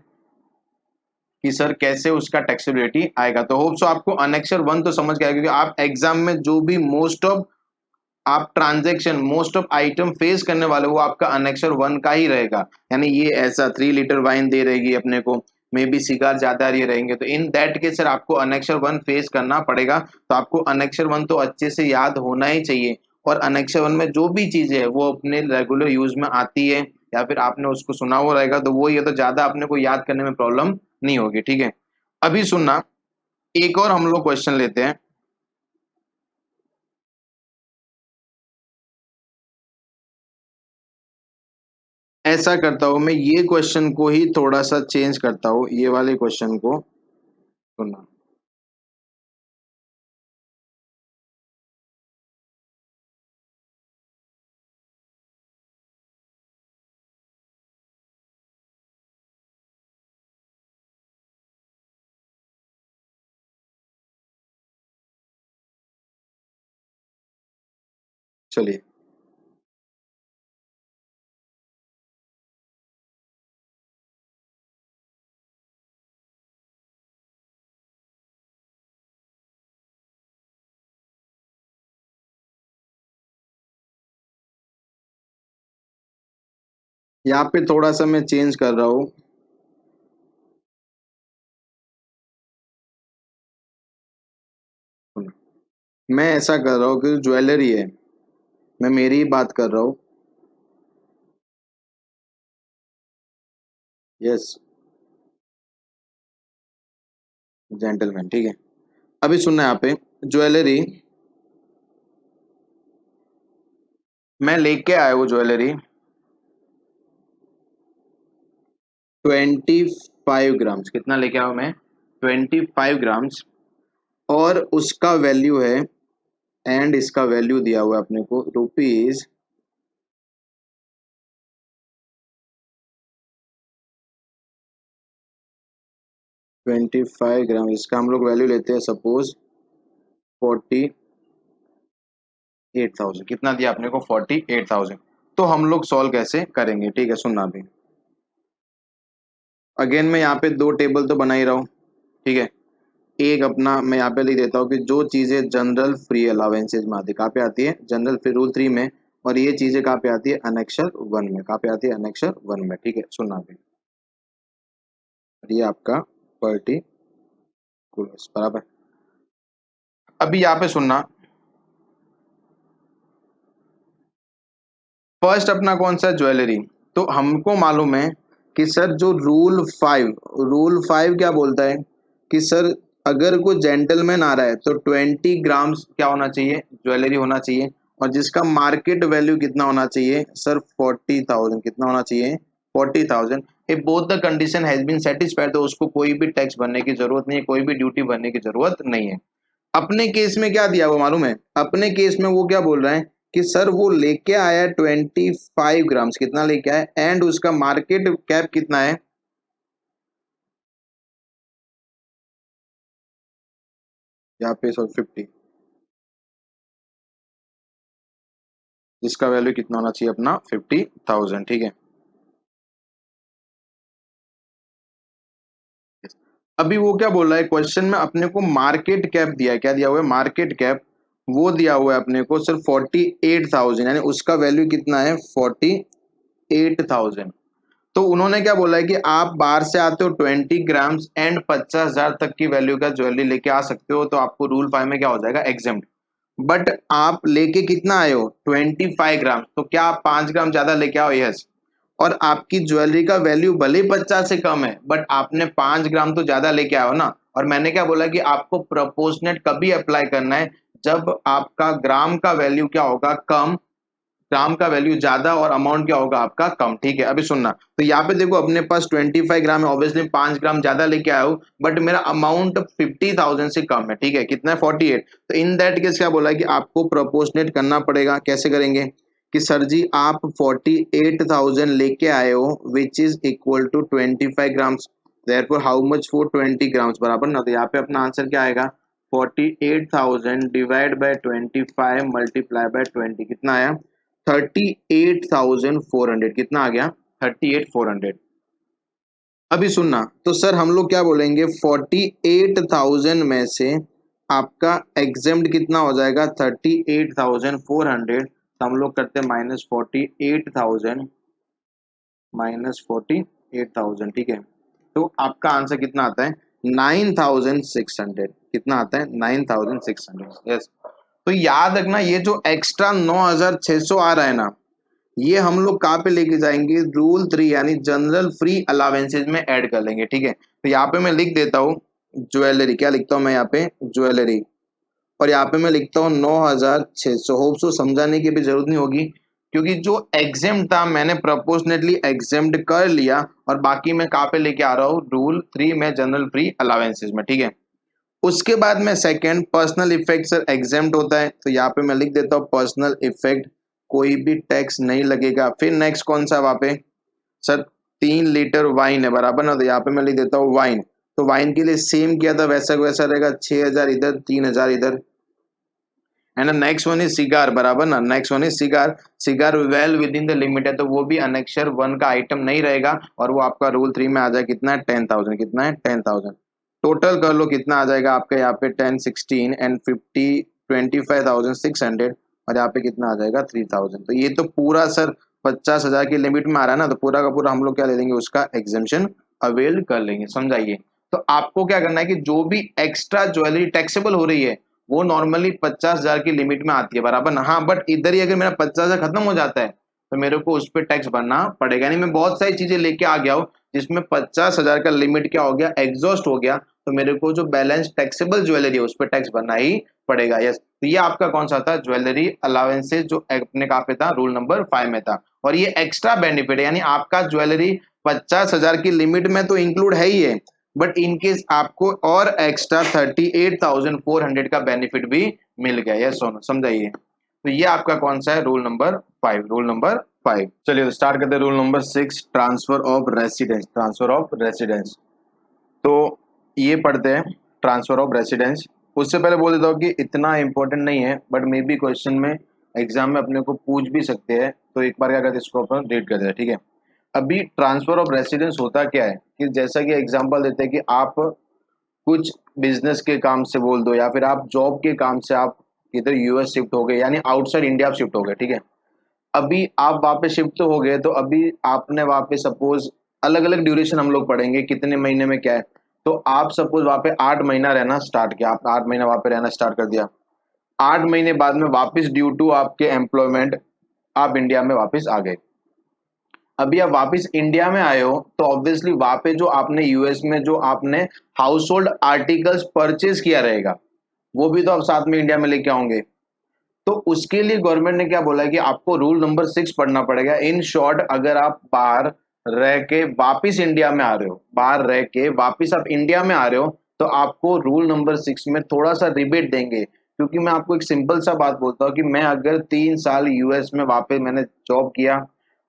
कि सर कैसे उसका टैक्सेबिलिटी आएगा। तो होप सो आपको अनेक्सर 1 तो समझ गया, क्योंकि आप एग्जाम में जो भी मोस्ट ऑफ आप transaction most of item face करने वाले वो आपका अनेक्सर 1 का ही रहेगा। यानी ये ऐसा 3 लीटर वाइन दे रहेगी अपने को, मे बी सिगार ज्यादा ये रहेंगे, तो इन दैट केस सर आपको अनेक्सर 1 फेस करना पड़ेगा। तो आपको अनेक्सर 1 तो अच्छे से याद होना ही चाहिए और अनेक्सर 1 में जो भी चीजें है वो अपने रेगुलर यूज में आती है या फिर आपने उसको सुना हुआ रहेगा तो वो ये तो ज्यादा अपने को याद करने में प्रॉब्लम नहीं होगी। ठीक है, अभी सुनना, एक और हम लोग क्वेश्चन लेते हैं। ऐसा करता हूं मैं ये क्वेश्चन को ही थोड़ा सा चेंज करता हूं, ये वाले क्वेश्चन को सुनना। चलिए, यहाँ पे थोड़ा सा मैं चेंज कर रहा हूँ। मैं ऐसा कर रहा हूँ कि ज्वेलरी है मैं मेरी ही बात कर रहा हूँ। यस, जेंटलमैन, ठीक है। अभी सुनना यहाँ पे, ज्वेलरी मैं लेके आया हूँ, ज्वेलरी 25 ग्राम्स, कितना लेके आया हूँ मैं? 25 ग्राम्स। और उसका वैल्यू है, एंड इसका वैल्यू दिया हुआ है अपने को रुपीज 25 ग्राम। इसका हम लोग वैल्यू लेते हैं सपोज 48,000। कितना दिया आपने को? 48,000। तो हम लोग सॉल्व कैसे करेंगे, ठीक है, सुनना भी। अगेन मैं यहाँ पे दो टेबल तो बना ही रहा हूँ, ठीक है। एक अपना मैं यहाँ पे लिख देता हूँ कि जो चीजें जनरल फ्री अलाउंसेज में आती है, कहाँ पे आती है? जनरल फ्री रूल 3 में। और ये चीजें कहाँ पे आती है? अनेक्शर 1 में। कहाँ पे आती है? अनेक्शर 1 में, ठीक है, सुनना भी। और ये आपका पर्टिकुलर्स बराबर। अभी यहाँ पे सुनना, फर्स्ट अपना कौन सा? ज्वेलरी। तो हमको मालूम है कि सर जो रूल 5 क्या बोलता है कि सर अगर कोई जेंटलमैन आ रहा है तो 20 ग्राम्स क्या होना चाहिए? ज्वेलरी होना चाहिए। और जिसका मार्केट वैल्यू कितना होना चाहिए सर? 40,000। कितना होना चाहिए? 40,000। if both the condition has been satisfied तो उसको कोई भी टैक्स भरने की जरूरत नहीं है, कोई भी ड्यूटी भरने की जरूरत नहीं है। अपने केस में क्या दिया हुआ मालूम है? अपने केस में वो क्या बोल रहा है कि सर वो लेके आया 25 ग्राम्स। कितना लेके आया? एंड उसका मार्केट कैप कितना है? यहाँ पे सर 50, जिसका वैल्यू कितना होना चाहिए अपना? 50,000, ठीक है। अभी वो क्या बोल रहा है क्वेश्चन में? अपने को मार्केट कैप दिया है। क्या दिया हुआ है? Market cap. वो दिया हुआ है अपने को सिर्फ 48,000, यानी उसका वैल्यू कितना है? 48,000। तो उन्होंने क्या बोला है कि आप बाहर से आते हो 20 ग्राम्स एंड 50,000 तक की वैल्यू का ज्वेलरी लेके आ सकते हो, तो आपको रूल 5 में क्या हो जाएगा? एग्जेम्प्ट। बट आप लेके कितना आए हो? 25 ग्राम। तो क्या आप 5 ग्राम ज्यादा लेके आओ? यस। और आपकी ज्वेलरी का वैल्यू भले ही 50 से कम है, बट आपने 5 ग्राम तो ज्यादा लेके आओ ना। और मैंने क्या बोला कि आपको प्रोपोर्शनेट कभी अप्लाई करना है? जब आपका ग्राम का वैल्यू क्या होगा? कम। ग्राम का वैल्यू ज्यादा और अमाउंट क्या होगा आपका? कम, ठीक है। अभी सुनना, तो यहाँ पे देखो अपने पास 25 ग्राम है, ऑब्वियसली 5 ग्राम ज्यादा लेके आया हूँ, बट मेरा अमाउंट 50,000 से कम है, ठीक है। कितना है? 48। तो इन दैट केस क्या बोला है कि आपको प्रोपोर्शनेट करना पड़ेगा। कैसे करेंगे कि सर जी आप 48,000 लेके आए हो which is equal to 25 grams. Therefore how much for 20 grams, बराबर ना। तो यहाँ पे अपना आंसर क्या आएगा? 48,000 डिवाइड बाय 25 मल्टीप्लाई बाय 20। कितना आया? 38,400। कितना आ गया? 38,400। अभी सुनना, तो सर हम लोग क्या बोलेंगे? 48,000 में से आपका एग्जेम्प्ट कितना हो जाएगा? 38,400। तो हम लोग करते हैं -48,000, ठीक है। तो आपका आंसर कितना आता है? 9,600। कितना आता है? 9,600, यस। तो याद रखना, ये जो एक्स्ट्रा 9,600 आ रहा है ना, ये हम लोग कहाँ पे लेके जाएंगे? रूल 3 यानी जनरल फ्री अलावेंसेज में ऐड कर लेंगे, ठीक है। तो यहाँ पे मैं लिख देता हूँ ज्वेलरी। क्या लिखता हूँ मैं यहाँ पे? ज्वेलरी। और यहाँ पे मैं लिखता हूँ 9,600। होप सो समझाने की भी जरूरत नहीं होगी, क्योंकि जो एग्जेम्प्ट था मैंने प्रोपोर्शनेटली एग्जेम्प्ट कर लिया। और बाकी मैं कहाँ पे लेके आ रहा हूँ? रूल 3 में जनरल फ्री अलावेंसेज में, ठीक है। उसके बाद में second personal effect sir exempt होता है, तो यहाँ पे मैं लिख देता हूँ पर्सनल इफेक्ट, कोई भी टैक्स नहीं लगेगा। फिर नेक्स्ट कौन सा वहां पे? सर 3 लीटर वाइन है, बराबर ना। तो यहाँ पे मैं लिख देता हूँ वाइन। तो वाइन के लिए सेम किया था, वैसा वैसा रहेगा। 6,000 इधर, 3,000 इधर। And next one is cigar, बराबर ना। Next one is cigar. Cigar well with in the limit है, तो वो भी अनेक्शर 1 का आइटम नहीं रहेगा। और वो आपका रूल 3 में आ जाए कितना है? 10,000। कितना है? 10,000। टोटल कर लो कितना आ जाएगा आपका यहाँ पे? 10, 16 एंड 50, 25,600। और यहाँ पे कितना आ जाएगा? 3,000। तो ये तो पूरा सर 50,000 की लिमिट में आ रहा है ना, तो पूरा का पूरा हम लोग क्या ले लेंगे? उसका एग्जेम्पशन अवेल कर लेंगे, समझाइए। तो आपको क्या करना है कि जो भी एक्स्ट्रा ज्वेलरी टैक्सेबल हो रही है वो नॉर्मली 50,000 की लिमिट में आती है बराबर ना। हाँ बट इधर ही अगर मेरा 50,000 खत्म हो जाता है तो मेरे को उस पर टैक्स भरना पड़ेगा। यानी मैं बहुत सारी चीजें लेके आ गया हूँ जिसमें 50,000 का लिमिट क्या हो गया, एग्जॉस्ट हो गया, तो मेरे को जो बैलेंस टैक्सेबल ज्वेलरी है उस पर टैक्स भरना ही पड़ेगा। यस, तो ये आपका कौन सा था, ज्वेलरी अलाउंसेस, जो अपने कहाँ पे था, रूल नंबर 5 में था। और ये एक्स्ट्रा बेनिफिट है, यानी आपका ज्वेलरी 50,000 की लिमिट में तो इंक्लूड है ही है, बट इनकेस आपको और एक्स्ट्रा 38,400 का बेनिफिट भी मिल गया। यस सोनो, समझाइए। तो ये आपका कौन सा है, रूल नंबर 5, रूल नंबर 5। चलिए स्टार्ट करते हैं rule number 6, transfer of residence, transfer of residence. तो ये पढ़ते हैं ट्रांसफर ऑफ रेसिडेंस। उससे पहले बोल देता हूँ कि इतना इंपॉर्टेंट नहीं है, बट मे बी क्वेश्चन में एग्जाम में अपने को पूछ भी सकते हैं, तो एक बार क्या करते हैं इसको अपन रीड करते हैं, ठीक है। अभी ट्रांसफर ऑफ रेसिडेंस होता क्या है कि जैसा कि एग्जांपल देते हैं कि आप कुछ बिजनेस के काम से बोल दो या फिर आप जॉब के काम से आप इधर यूएस शिफ्ट हो गए, यानी आउटसाइड इंडिया आप शिफ्ट हो गए, ठीक है। अभी आप वहाँ पे शिफ्ट तो हो गए, तो अभी आपने वहाँ पे सपोज अलग अलग ड्यूरेशन हम लोग पढ़ेंगे कितने महीने में क्या है। तो आप सपोज वहाँ पे 8 महीना रहना स्टार्ट किया, आप 8 महीना वहाँ पे रहना स्टार्ट कर दिया। 8 महीने बाद में वापस ड्यू टू आपके एम्प्लॉयमेंट आप इंडिया में वापस आ गए। अभी आप वापस इंडिया में आए हो तो ऑब्वियसली वहां पे जो आपने यूएस में जो आपने हाउस होल्ड आर्टिकल्स परचेज किया रहेगा वो भी तो आप साथ में इंडिया में लेके आओगे। तो उसके लिए गवर्नमेंट ने क्या बोला है कि आपको रूल नंबर 6 पढ़ना पड़ेगा। इन शॉर्ट, अगर आप बाहर रह के वापिस इंडिया में आ रहे हो, बाहर रह के वापिस आप इंडिया में आ रहे हो, तो आपको रूल नंबर 6 में थोड़ा सा रिबेट देंगे। क्योंकि मैं आपको एक सिंपल सा बात बोलता हूँ कि मैं अगर 3 साल यूएस में वापस मैंने जॉब किया,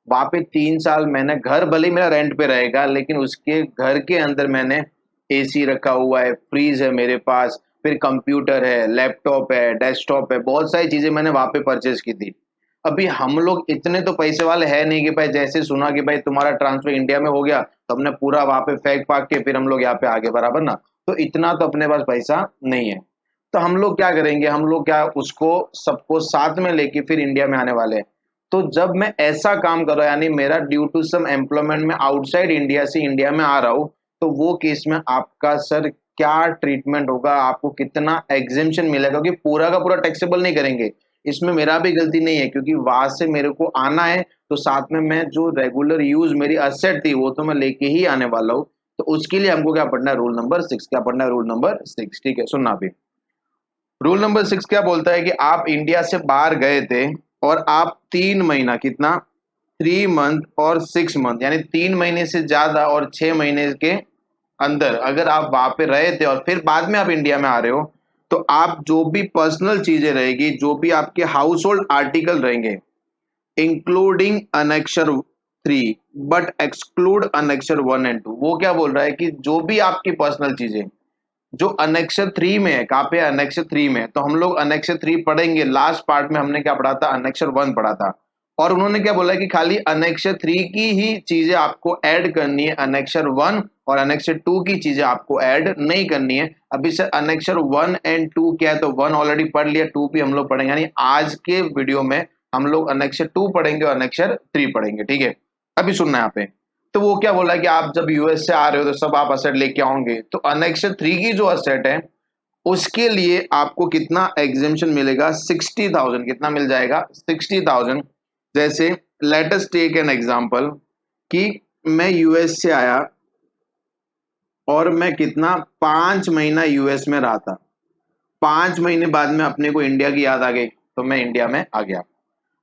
वहां पे 3 साल मैंने, घर भले ही मेरा रेंट पे रहेगा लेकिन उसके घर के अंदर मैंने एसी रखा हुआ है, फ्रीज है मेरे पास, फिर कंप्यूटर है, लैपटॉप है, डेस्कटॉप है, बहुत सारी चीजें मैंने वहां पे परचेज की थी। अभी हम लोग इतने तो पैसे वाले है नहीं कि भाई जैसे सुना कि भाई तुम्हारा ट्रांसफर इंडिया में हो गया तो हमने पूरा वहां पे फेंक फाक के फिर हम लोग यहाँ पे आगे, बराबर ना। तो इतना तो अपने पास पैसा नहीं है। तो हम लोग क्या करेंगे, हम लोग क्या उसको सबको साथ में लेके फिर इंडिया में आने वाले हैं। तो जब मैं ऐसा काम कर रहा हूं, यानी मेरा ड्यू टू सम एम्प्लॉयमेंट में आउटसाइड इंडिया से इंडिया में आ रहा हूं, तो वो केस में आपका सर क्या ट्रीटमेंट होगा, आपको कितना एग्जेम्पशन मिलेगा, क्योंकि पूरा का पूरा टैक्सेबल नहीं करेंगे। इसमें मेरा भी गलती नहीं है क्योंकि वहां से मेरे को आना है, तो साथ में मैं जो रेगुलर यूज मेरी असेट थी वो तो मैं लेके ही आने वाला हूँ। तो उसके लिए हमको क्या पढ़ना है, रूल नंबर 6। क्या पढ़ना है, रूल नंबर 6, ठीक है। सुनना भी, रूल नंबर 6 क्या बोलता है कि आप इंडिया से बाहर गए थे और आप 3 महीना, कितना, 3 मंथ और 6 मंथ, यानी 3 महीने से ज्यादा और 6 महीने के अंदर अगर आप वहां पे रहे थे और फिर बाद में आप इंडिया में आ रहे हो, तो आप जो भी पर्सनल चीजें रहेगी, जो भी आपके हाउस होल्ड आर्टिकल रहेंगे, इंक्लूडिंग अनेक्शर 3 बट एक्सक्लूड अनेक्शर 1 एंड 2, वो क्या बोल रहा है कि जो भी आपकी पर्सनल चीजें जो अनेक्शर 3 में है, कहाँ पे अनेक्शर 3 में, तो हम लोग अनेक्शर 3 पढ़ेंगे। लास्ट पार्ट में हमने क्या पढ़ा था, अनेक्शर 1 पढ़ा था। और उन्होंने क्या बोला कि खाली अनेक्शर 3 की ही चीजें आपको ऐड करनी है, अनेक्शर 1 और अनेक्शर 2 की चीजें आपको ऐड नहीं करनी है। अभी सर अनेक्शर 1 एंड 2 क्या है, तो 1 ऑलरेडी पढ़ लिया, 2 भी हम लोग पढ़ेंगे, यानी आज के वीडियो में हम लोग अनेक्शर 2 पढ़ेंगे और अनेक्शर 3 पढ़ेंगे, ठीक है। अभी सुनना है यहाँ पे। तो वो क्या बोला कि आप जब यूएस से आ रहे हो तो सब आप असेट लेके आओगे, तो अनेक्शर 3 की जो असेट है उसके लिए आपको कितना एग्जेम्पशन मिलेगा, 60,000, कितना मिल जाएगा, 60,000। जैसे let us take an example कि मैं यूएस से आया और मैं कितना 5 महीना यूएस में रहा था। 5 महीने बाद में अपने को इंडिया की याद आ गई तो मैं इंडिया में आ गया।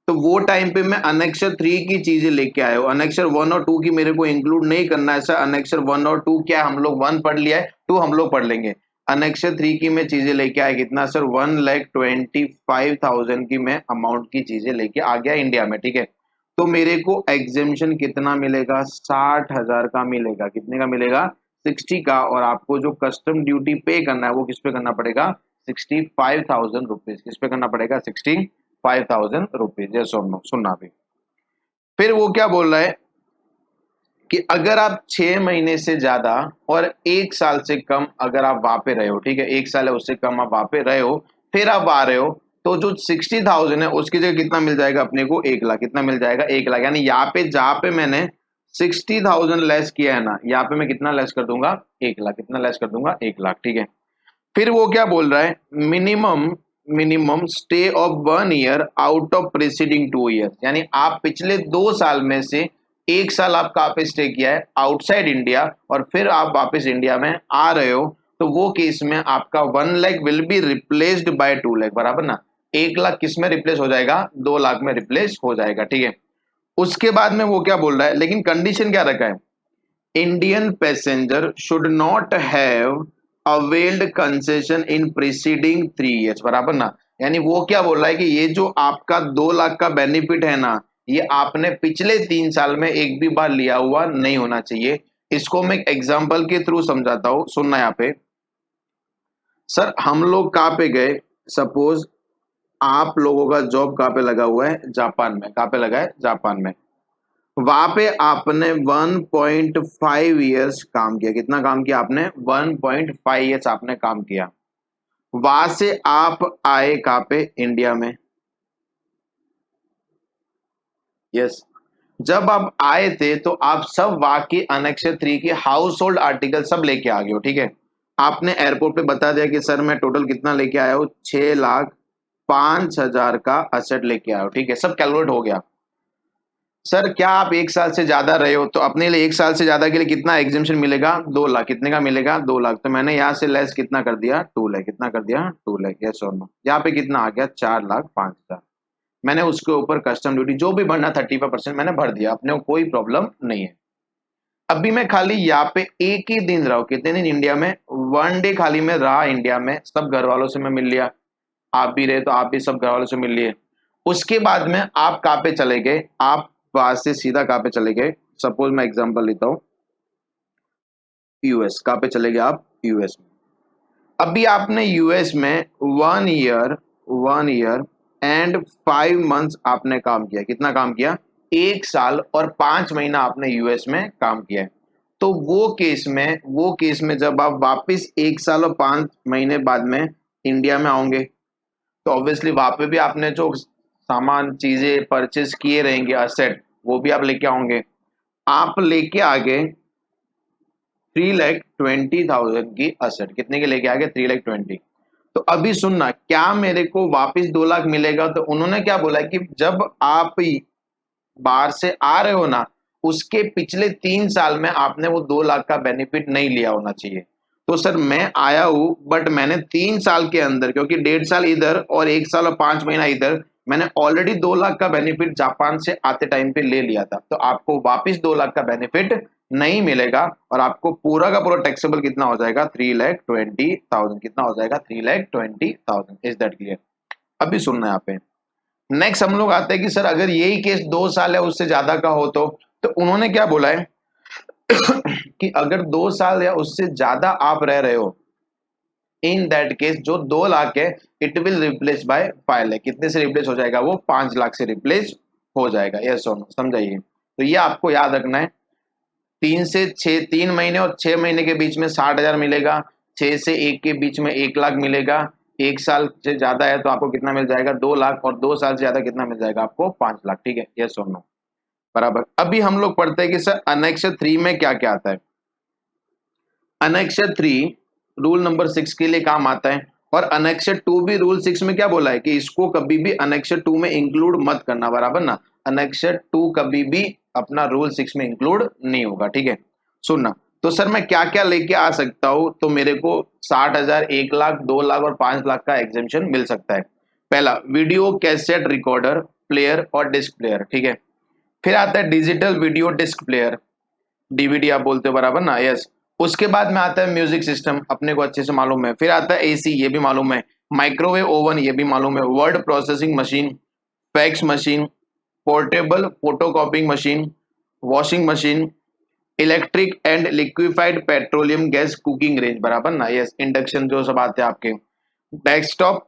तो वो टाइम पे मैं अनेक्शर 3 की चीजें लेके आया हूँ, अनेक्शर 1 और 2 की मेरे को इंक्लूड नहीं करना है सर। अनेक्शर 1 और 2 क्या, हम लोग 1 पढ़ लिया है, 2 हम लोग पढ़ लेंगे। अनेक्शर 3 की मैं चीजें लेके आया कितना सर, 1,25,000 की मैं अमाउंट की चीजें लेके आ गया इंडिया में, ठीक है। तो मेरे को एग्जेम्पशन कितना मिलेगा, 60,000 का मिलेगा। कितने का मिलेगा, 60 का। और आपको जो कस्टम ड्यूटी पे करना है वो किस पे करना पड़ेगा, 65,000 रुपीज। किस पे करना पड़ेगा, 65,000 रुपीज। ये सुनना भी। फिर वो क्या बोल रहा है कि अगर आप 6 महीने से ज्यादा और 1 साल से कम अगर आप वहां पे रहे हो, ठीक है, 1 साल है उससे कम आप वहां पे रहे हो, फिर आप आ रहे हो, तो जो 60,000 है उसकी जगह कितना मिल जाएगा अपने को, 1 लाख। कितना मिल जाएगा, 1 लाख। यानी यहाँ पे जहां पे मैंने 60,000 लेस किया है ना, यहाँ पे मैं कितना लेस कर दूंगा, 1 लाख। कितना लेस कर दूंगा, 1 लाख, ठीक है। फिर वो क्या बोल रहा है, minimum minimum stay of 1 year out of preceding 2 year, यानी आप पिछले 2 साल में से 1 साल आप कहाँ पे स्टे किया है, आउटसाइड इंडिया, और फिर आप वापस इंडिया में आ रहे हो, तो वो केस में आपका 1 lakh will be replaced by 2 lakh, बराबर ना। 1 लाख किस में रिप्लेस हो जाएगा, 2 लाख में रिप्लेस हो जाएगा, ठीक है। उसके बाद में वो क्या बोल रहा है, लेकिन कंडीशन क्या रखा है, Indian passenger should not have availed concession in preceding 3 years, बराबर ना। यानी वो क्या बोल रहा है कि ये जो आपका 2 लाख का बेनिफिट है ना, ये आपने पिछले 3 साल में एक भी बार लिया हुआ नहीं होना चाहिए। इसको मैं एक एग्जाम्पल के थ्रू समझाता हूं, सुनना यहाँ पे। सर हम लोग कहाँ पे गए, सपोज आप लोगों का जॉब कहाँ पे लगा हुआ है, जापान में। कहाँ पे लगा है, जापान में। वहां पे आपने 1.5 ईयर्स काम किया। कितना काम किया आपने, 1.5 ईयर्स आपने काम किया। वहां से आप आए कहाँ पे, इंडिया में। यस, जब आप आए थे तो आप सब वहां के अनेक्सर 3 के हाउस होल्ड आर्टिकल सब लेके आ गए हो, ठीक है। आपने एयरपोर्ट पे बता दिया कि सर मैं टोटल कितना लेके आया हूँ, 6,05,000 का असेट लेके आया हूँ, ठीक है, सब कैलकुलेट हो गया। सर क्या आप 1 साल से ज्यादा रहे हो, तो अपने लिए 1 साल से ज्यादा के लिए कितना एग्जेम्पशन मिलेगा, 2 लाख। कितने का मिलेगा, 2 लाख। तो मैंने यहाँ से लेस कितना कर दिया, 2 लाख। कितना कर दिया, 2 लाख। यस और नो, यहाँ पे कितना आ गया, 4,05,000। मैंने उसके ऊपर कस्टम ड्यूटी जो भी भरना 35% मैंने भर दिया, अपने को कोई प्रॉब्लम नहीं है। अभी मैं खाली यहाँ पे एक ही दिन रहा हूँ, कितने दिन इंडिया में, 1 डे खाली मैं रहा इंडिया में, सब घर वालों से मैं मिल लिया, आप भी रहे तो आप भी सब घर वालों से मिल लिए। उसके बाद में आप कहाँ पे चले गए, आप वहां से सीधा कहाँ पे चले गए, सपोज मैं एग्जांपल लेता हूँ, यूएस। कहाँ पे चले गए आप, यूएस में। अभी आपने यूएस में 1 ईयर एंड 5 मंथ्स आपने काम किया। कितना काम किया, 1 साल और 5 महीना आपने यूएस में काम किया है। तो वो केस में जब आप वापिस 1 साल और 5 महीने बाद में इंडिया में आओगे, तो ऑब्वियसली वहां पे भी आपने जो सामान चीजें परचेज किए रहेंगे, असेट, वो भी आप लेके आओगे। आप लेके आ गए 3,20,000 की असेट। कितने के लेके आ गए, 3,20,000। तो अभी सुनना, क्या मेरे को वापस 2 लाख मिलेगा, तो उन्होंने क्या बोला कि जब आप बाहर से आ रहे हो ना, उसके पिछले 3 साल में आपने वो 2 लाख का बेनिफिट नहीं लिया होना चाहिए। तो सर मैं आया हूं, बट मैंने 3 साल के अंदर, क्योंकि 1.5 साल इधर और 1 साल और 5 महीना इधर, मैंने ऑलरेडी 2 लाख का बेनिफिट जापान से आते टाइम पे ले लिया था। तो आपको वापिस 2 लाख का बेनिफिट नहीं मिलेगा, और आपको पूरा का पूरा टैक्सेबल कितना हो जाएगा, 3,20,000। कितना हो जाएगा, 3,20,000। Is that clear. अभी सुनना है यहाँ पे। नेक्स्ट हम लोग आते हैं कि सर अगर यही केस 2 साल है उससे ज्यादा का हो, तो उन्होंने क्या बोला है कि अगर 2 साल या उससे ज्यादा आप रह रहे हो, इन दैट केस जो 2 लाख है, it will replace by 5 lakh. कितने से रिप्लेस हो जाएगा, वो 5 लाख से रिप्लेस हो जाएगा। यस और नो, समझाइए। तो ये आपको याद रखना है। 3 से 6, 3 महीने और 6 महीने के बीच में 60,000 मिलेगा। 6 से 1 के बीच में 1 लाख मिलेगा। 1 साल से ज्यादा है तो आपको कितना मिल जाएगा, 2 लाख। और 2 साल से ज्यादा कितना मिल जाएगा आपको, 5 लाख, ठीक है। यस और नो, बराबर। अभी हम लोग पढ़ते हैं कि सर अनेक्सर 3 में क्या क्या आता है। अनेक्सर 3 रूल नंबर 6 के लिए काम आता है, और अनेक्सर 2 भी रूल 6 में क्या बोला है कि इसको कभी भी अनेक्सर 2 में इंक्लूड मत करना, बराबर ना। अनेक्सर 2 कभी भी अपना रूल 6 में इंक्लूड नहीं होगा, ठीक है। सुनना, तो सर मैं क्या क्या लेके आ सकता हूं, तो मेरे को 60,000, 1 लाख, 2 लाख और 5 लाख का एग्जेम्पशन मिल सकता है। पहला, वीडियो कैसेट रिकॉर्डर, प्लेयर और डिस्क प्लेयर, ठीक है। फिर आता है digital video disc player, DVD आप बोलते हो, बराबर ना, यस। उसके बाद में आता है म्यूजिक सिस्टम, अपने को अच्छे से मालूम है। फिर आता है एसी, ये भी मालूम है। माइक्रोवेव ओवन, ये भी मालूम है। Word processing machine, fax machine, portable photocopying machine, washing machine, electric and liquefied petroleum gas cooking range, बराबर ना, यस। इंडक्शन जो सब आते हैं आपके। डेस्कटॉप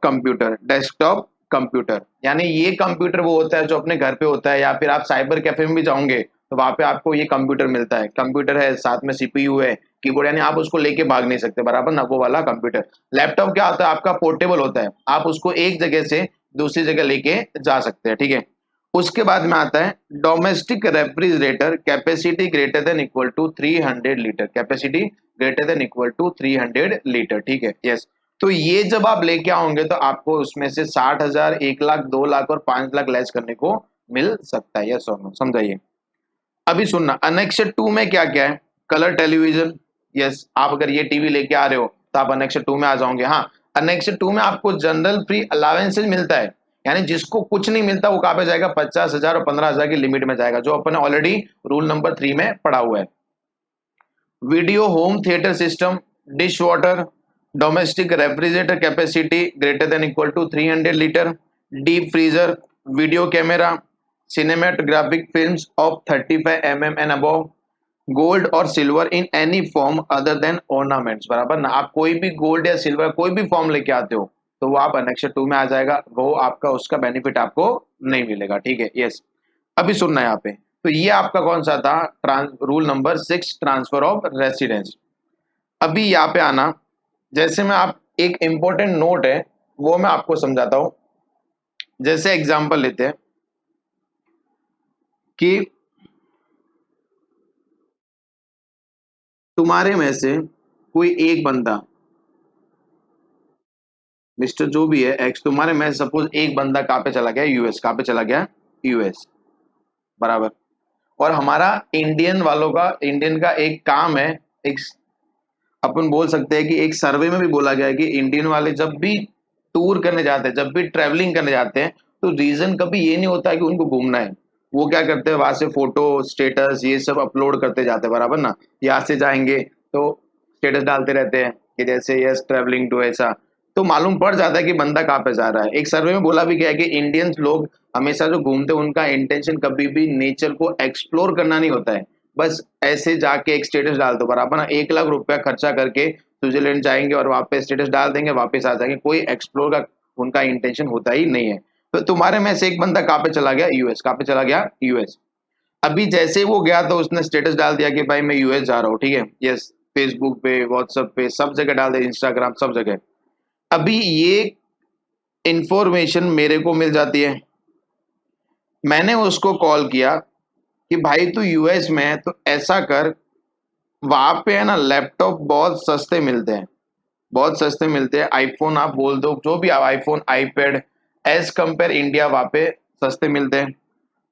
कंप्यूटर यानी ये कंप्यूटर वो होता है जो अपने घर पे होता है, या फिर आप साइबर कैफे में भी जाओगे तो वहां पे आपको ये कंप्यूटर मिलता है। कंप्यूटर है, साथ में सीपीयू है, कीबोर्ड, यानी आप उसको लेके भाग नहीं सकते, बराबर ना, वो वाला कंप्यूटर। लैपटॉप क्या होता है, आपका पोर्टेबल होता है, आप उसको एक जगह से दूसरी जगह लेके जा सकते हैं, ठीक है। उसके बाद में आता है domestic refrigerator, capacity greater than equal to 300 litre, capacity greater than equal to 300 litre, ठीक है, यस। तो ये जब आप लेके आओगे तो आपको उसमें से 60,000, 1 लाख, 2 लाख और 5 लाख लेस करने को मिल सकता है। यस और नो, समझाइए। अभी सुनना, अनेक्सर 2 में क्या क्या है? Colour television. यस, आप अगर ये टीवी लेके आ रहे हो तो आप अनेक्सर 2 में आ जाओगे। हाँ, अनेक्सर 2 में आपको जनरल फ्री अलाउंसेज मिलता है, यानी जिसको कुछ नहीं मिलता वो कहाँ पे जाएगा? 50,000 और 15,000 की लिमिट में जाएगा, जो अपन ऑलरेडी रूल नंबर 3 में पढ़ा हुआ है। Video home theatre system, dishwasher, domestic refrigerator capacity greater than equal to 300 litre, deep freezer, video camera, cinematographic films of 35 mm and above, gold और silver in any form other than ornaments, बराबर ना। आप कोई भी गोल्ड या सिल्वर कोई भी फॉर्म लेके आते हो तो वो आप अनेक्सर 2 में आ जाएगा, वो आपका उसका बेनिफिट आपको नहीं मिलेगा, ठीक है। यस, अभी सुनना यहाँ पे, तो ये आपका कौन सा था? Rule number 6, transfer of residence. अभी यहाँ पे आना, जैसे मैं आप एक इंपॉर्टेंट नोट है वो मैं आपको समझाता हूं। जैसे एग्जांपल लेते हैं कि तुम्हारे में से कोई एक बंदा, मिस्टर जो भी है एक्स, तुम्हारे में सपोज एक बंदा कहाँ पे चला गया? यूएस। कहाँ पे चला गया? यूएस, बराबर। और हमारा इंडियन वालों का, इंडियन का एक काम है, एक अपन बोल सकते हैं कि एक सर्वे में भी बोला गया है कि इंडियन वाले जब भी टूर करने जाते हैं, जब भी ट्रेवलिंग करने जाते हैं, तो रीजन कभी ये नहीं होता है कि उनको घूमना है। वो क्या करते हैं, वहां से फोटो स्टेटस ये सब अपलोड करते जाते हैं, बराबर ना। यहाँ से जाएंगे तो स्टेटस डालते रहते हैं कि जैसे यस ट्रेवलिंग टू ऐसा, तो मालूम पड़ जाता है कि बंदा कहाँ पे जा रहा है। एक सर्वे में बोला भी गया है कि इंडियंस लोग हमेशा जो घूमते हैं उनका इंटेंशन कभी भी नेचर को एक्सप्लोर करना नहीं होता है, बस ऐसे जाके एक स्टेटस डाल दो, बराबर ना। 1 लाख रुपया खर्चा करके स्विट्जरलैंड जाएंगे और वहां पे स्टेटस डाल देंगे, वापस आ जाएंगे, कोई एक्सप्लोर का उनका इंटेंशन होता ही नहीं है। तो तुम्हारे में से एक बंदा कहाँ पे चला गया? यूएस। कहाँ पे चला गया? यूएस। अभी जैसे ही वो गया तो उसने स्टेटस डाल दिया कि भाई मैं यूएस जा रहा हूँ, ठीक है। यस, फेसबुक पे, व्हाट्सएप पे, सब जगह डाल दिया, इंस्टाग्राम, सब जगह। अभी ये इंफॉर्मेशन मेरे को मिल जाती है, मैंने उसको कॉल किया कि भाई तू यूएस में है तो ऐसा कर, वहां पे है ना लैपटॉप बहुत सस्ते मिलते हैं, बहुत सस्ते मिलते हैं। आईफोन आप बोल दो, जो भी, iPhone, iPad, as compare India वहां पे सस्ते मिलते हैं।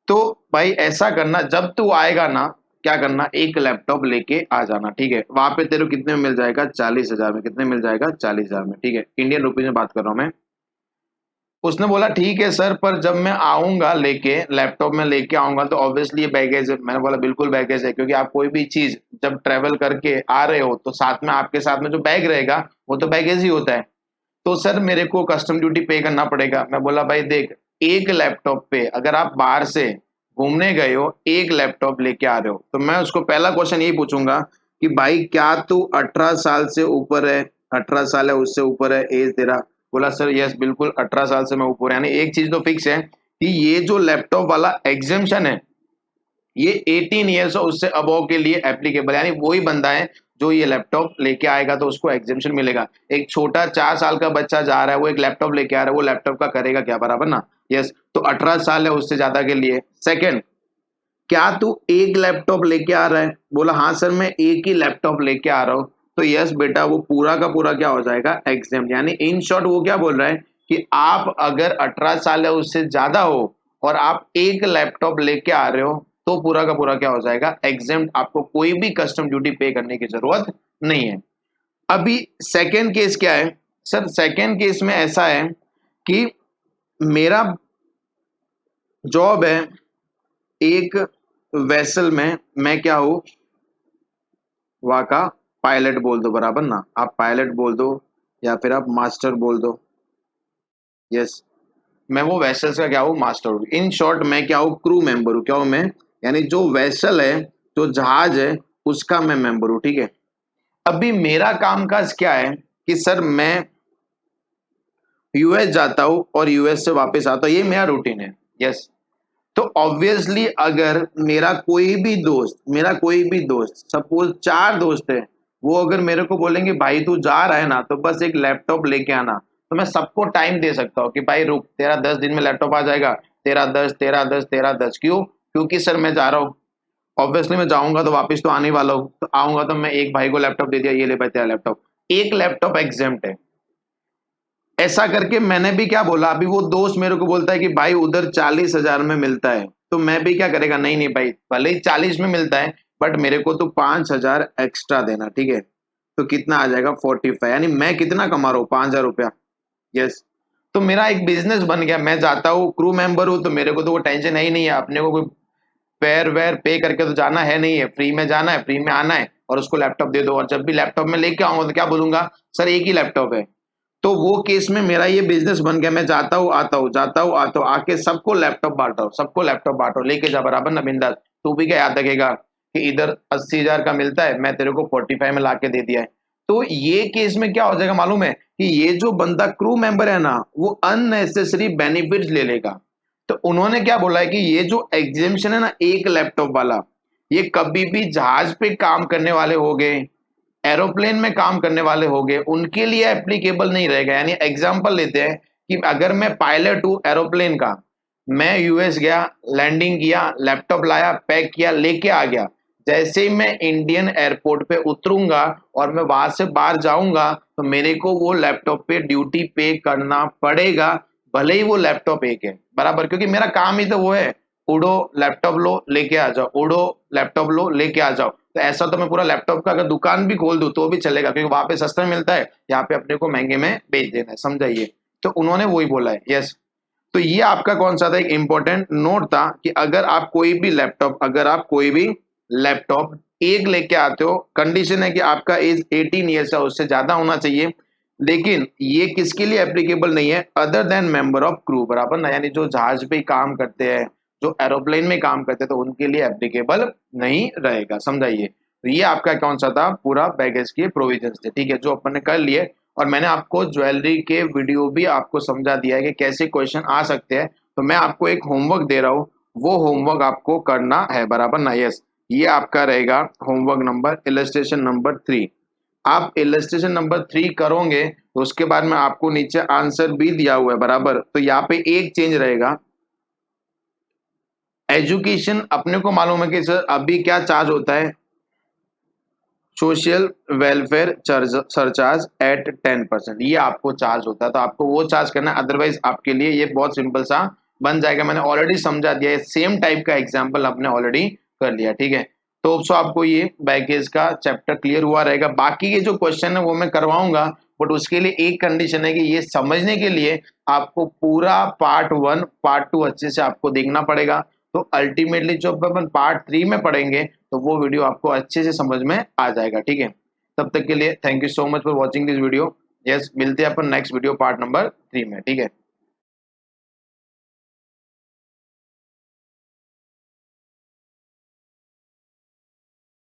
तो भाई ऐसा करना, जब तू आएगा ना, क्या करना, एक लैपटॉप लेके आ जाना, ठीक है। वहां पे तेरे को कितने में मिल जाएगा? 40,000 में। कितने मिल जाएगा? 40,000 में, ठीक है। इंडियन रुपीज में बात कर रहा हूं मैं। उसने बोला ठीक है सर, पर जब मैं आऊंगा लेके लैपटॉप में लेके आऊंगा तो ऑब्वियसली ये बैगेज है। मैंने बोला बिल्कुल बैगेज है, क्योंकि आप कोई भी चीज जब ट्रेवल करके आ रहे हो तो साथ में, आपके साथ में जो बैग रहेगा वो तो बैगेज ही होता है। तो सर मेरे को कस्टम ड्यूटी पे करना पड़ेगा। मैं बोला भाई देख, एक लैपटॉप पे अगर आप बाहर से घूमने गए हो, एक लैपटॉप लेके आ रहे हो, तो मैं उसको पहला क्वेश्चन यही पूछूंगा कि भाई क्या तू 18 साल से ऊपर है? 18 साल है, उससे ऊपर है एज तेरा? बोला सर यस बिल्कुल 18 साल से मैं ऊपर, यानी एक चीज तो फिक्स है कि ये जो लैपटॉप वाला एग्जेम्पशन है ये 18 ईयर्स और उससे अबव के लिए एप्लीकेबल, यानी वही बंदा है जो ये लैपटॉप लेके आएगा तो उसको एग्जेम्पशन मिलेगा। एक छोटा 4 साल का बच्चा जा रहा है, वो एक लैपटॉप लेके आ रहा है, वो लैपटॉप का करेगा क्या? बराबर ना। यस, तो 18 साल है उससे ज्यादा के लिए। सेकंड, क्या तू एक लैपटॉप लेके आ रहा है? बोला हाँ सर मैं एक ही लैपटॉप लेके आ रहा हूँ। तो यस बेटा, वो पूरा का पूरा क्या हो जाएगा? एग्जाम। यानी इन शॉर्ट वो क्या बोल रहा है कि आप अगर 18 साल या उससे ज्यादा हो और आप एक लैपटॉप लेके आ रहे हो तो पूरा का पूरा क्या हो जाएगा? एग्जाम। आपको कोई भी कस्टम ड्यूटी पे करने की जरूरत नहीं है। अभी सेकेंड केस क्या है सर? सेकेंड केस में ऐसा है कि मेरा जॉब है एक वेसल में, मैं क्या हूं? वहां का पायलट बोल दो, बराबर ना। आप पायलट बोल दो या फिर आप मास्टर बोल दो। यस, मैं वो वेसल्स का क्या हूँ? मास्टर हूँ। इन शॉर्ट मैं क्या हूँ? क्रू मेंबर हूँ। क्या हूँ मैं? यानी जो वेसल है, जो जहाज है, उसका मैं मेंबर हूँ, ठीक है। अभी मेरा काम काज क्या है कि सर मैं यूएस जाता हूँ और यूएस से वापस आता हूँ, ये मेरा रूटीन है। यस, तो ऑब्वियसली अगर मेरा कोई भी दोस्त सपोज 4 दोस्त है, वो अगर मेरे को बोलेंगे भाई तू जा रहा है ना तो बस एक लैपटॉप लेके आना, तो मैं सबको टाइम दे सकता हूँ कि भाई रुक, तेरा 10 दिन में लैपटॉप आ जाएगा, तेरा 10, तेरा 10, तेरा 10। क्यों? क्योंकि सर मैं जा रहा हूँ, ऑब्वियसली मैं जाऊंगा तो वापस तो आने वाला हूँ, तो आऊंगा तो मैं एक भाई को लैपटॉप दे दिया, ये ले भाई तेरा लैपटॉप। एक लैपटॉप एग्जेम्प्ट है। ऐसा करके मैंने भी क्या बोला, अभी वो दोस्त मेरे को बोलता है कि भाई उधर 40,000 में मिलता है, तो मैं भी क्या करेगा, नहीं नहीं भाई, भले ही 40 में मिलता है बट मेरे को तो 5,000 एक्स्ट्रा देना, ठीक है। तो कितना आ जाएगा 45, यानी मैं कितना कमा रहा हूँ 5,000 रुपया। यस, तो मेरा एक बिजनेस बन गया। मैं जाता हूँ, क्रू मेंबर हूँ, तो मेरे को तो वो टेंशन है ही नहीं है, अपने को कोई फेयर वेयर पे करके तो जाना है नहीं है, फ्री में जाना है, फ्री में आना है और उसको लैपटॉप दे दो। और जब भी लैपटॉप में लेके आऊंगा तो क्या बोलूंगा, सर एक ही लैपटॉप है। तो वो केस में मेरा ये बिजनेस बन गया, मैं जाता हूँ आता हूँ, जाता हूँ आता हूँ, आके सबको लैपटॉप बांटा हूँ, सबको लैपटॉप बांटो, लेके जा बराबर ना बिंदास। तू भी क्या याद रखेगा कि इधर 80,000 का मिलता है, मैं तेरे को 45 में लाके दे दिया है। तो ये केस में क्या हो जाएगा मालूम है, कि ये जो बंदा क्रू मेंबर है ना, वो अननेसेसरी बेनिफिट्स ले लेगा। तो उन्होंने क्या बोला है कि ये जो एग्जेम्पशन है ना एक लैपटॉप वाला, ये कभी भी जहाज पे काम करने वाले हो गए, एरोप्लेन में काम करने वाले हो गए, उनके लिए एप्लीकेबल नहीं रहेगा। यानी एग्जांपल लेते हैं कि अगर मैं पायलट हूं एरोप्लेन का, मैं यूएस गया, लैंडिंग किया, लैपटॉप लाया, पैक किया, लेके आ गया, जैसे ही मैं इंडियन एयरपोर्ट पे उतरूंगा और मैं वहां से बाहर जाऊंगा, तो मेरे को वो लैपटॉप पे ड्यूटी पे करना पड़ेगा, भले ही वो लैपटॉप एक है बराबर, क्योंकि मेरा काम ही तो वो है, उड़ो लैपटॉप लो लेके आ जाओ, उड़ो लैपटॉप लो लेके आ जाओ। तो ऐसा तो मैं पूरा लैपटॉप का अगर दुकान भी खोल दूं तो भी चलेगा, क्योंकि वहां पे सस्ता मिलता है, यहाँ पे अपने को महंगे में बेच देना है, समझाइए। तो उन्होंने वही बोला है। यस, तो ये आपका कौन सा था, एक इंपॉर्टेंट नोट था कि अगर आप कोई भी लैपटॉप एक लेके आते हो, कंडीशन है कि आपका एज 18 ईयर्स है, उससे ज्यादा होना चाहिए। लेकिन ये किसके लिए एप्लीकेबल नहीं है, other than member of crew, बराबर ना, यानी जो जहाज पे काम करते हैं, जो एरोप्लेन में काम करते हैं, तो उनके लिए एप्लीकेबल नहीं रहेगा, समझाइए। तो ये आपका कौन सा था, पूरा बैगेज के प्रोविजंस थे, ठीक है, जो अपन ने कर लिए। और मैंने आपको ज्वेलरी के वीडियो भी आपको समझा दिया है कि कैसे क्वेश्चन आ सकते हैं। तो मैं आपको एक होमवर्क दे रहा हूँ, वो होमवर्क आपको करना है, बराबर ना। यस, ये आपका रहेगा होमवर्क नंबर, इलस्ट्रेशन नंबर 3। आप इलस्ट्रेशन नंबर 3 करोगे तो उसके बाद में आपको नीचे आंसर भी दिया हुआ है, बराबर। तो यहाँ पे एक चेंज रहेगा, एजुकेशन अपने को मालूम है कि सर अभी क्या चार्ज होता है, सोशल वेलफेयर सरचार्ज एट 10%, ये आपको चार्ज होता है, तो आपको वो चार्ज करना है। अदरवाइज आपके लिए ये बहुत सिंपल सा बन जाएगा, मैंने ऑलरेडी समझा दिया है, सेम टाइप का एग्जांपल आपने ऑलरेडी कर लिया, ठीक है। तो सो आपको ये बैगेज का चैप्टर क्लियर हुआ रहेगा। बाकी के जो क्वेश्चन है वो मैं करवाऊंगा, बट उसके लिए एक कंडीशन है कि ये समझने के लिए आपको पूरा पार्ट 1 पार्ट 2 अच्छे से आपको देखना पड़ेगा। तो अल्टीमेटली जो अपन पार्ट 3 में पढ़ेंगे, तो वो वीडियो आपको अच्छे से समझ में आ जाएगा, ठीक है। तब तक के लिए thank you so much for watching this video. Yes, मिलते हैं अपन नेक्स्ट वीडियो पार्ट नंबर 3 में, ठीक है।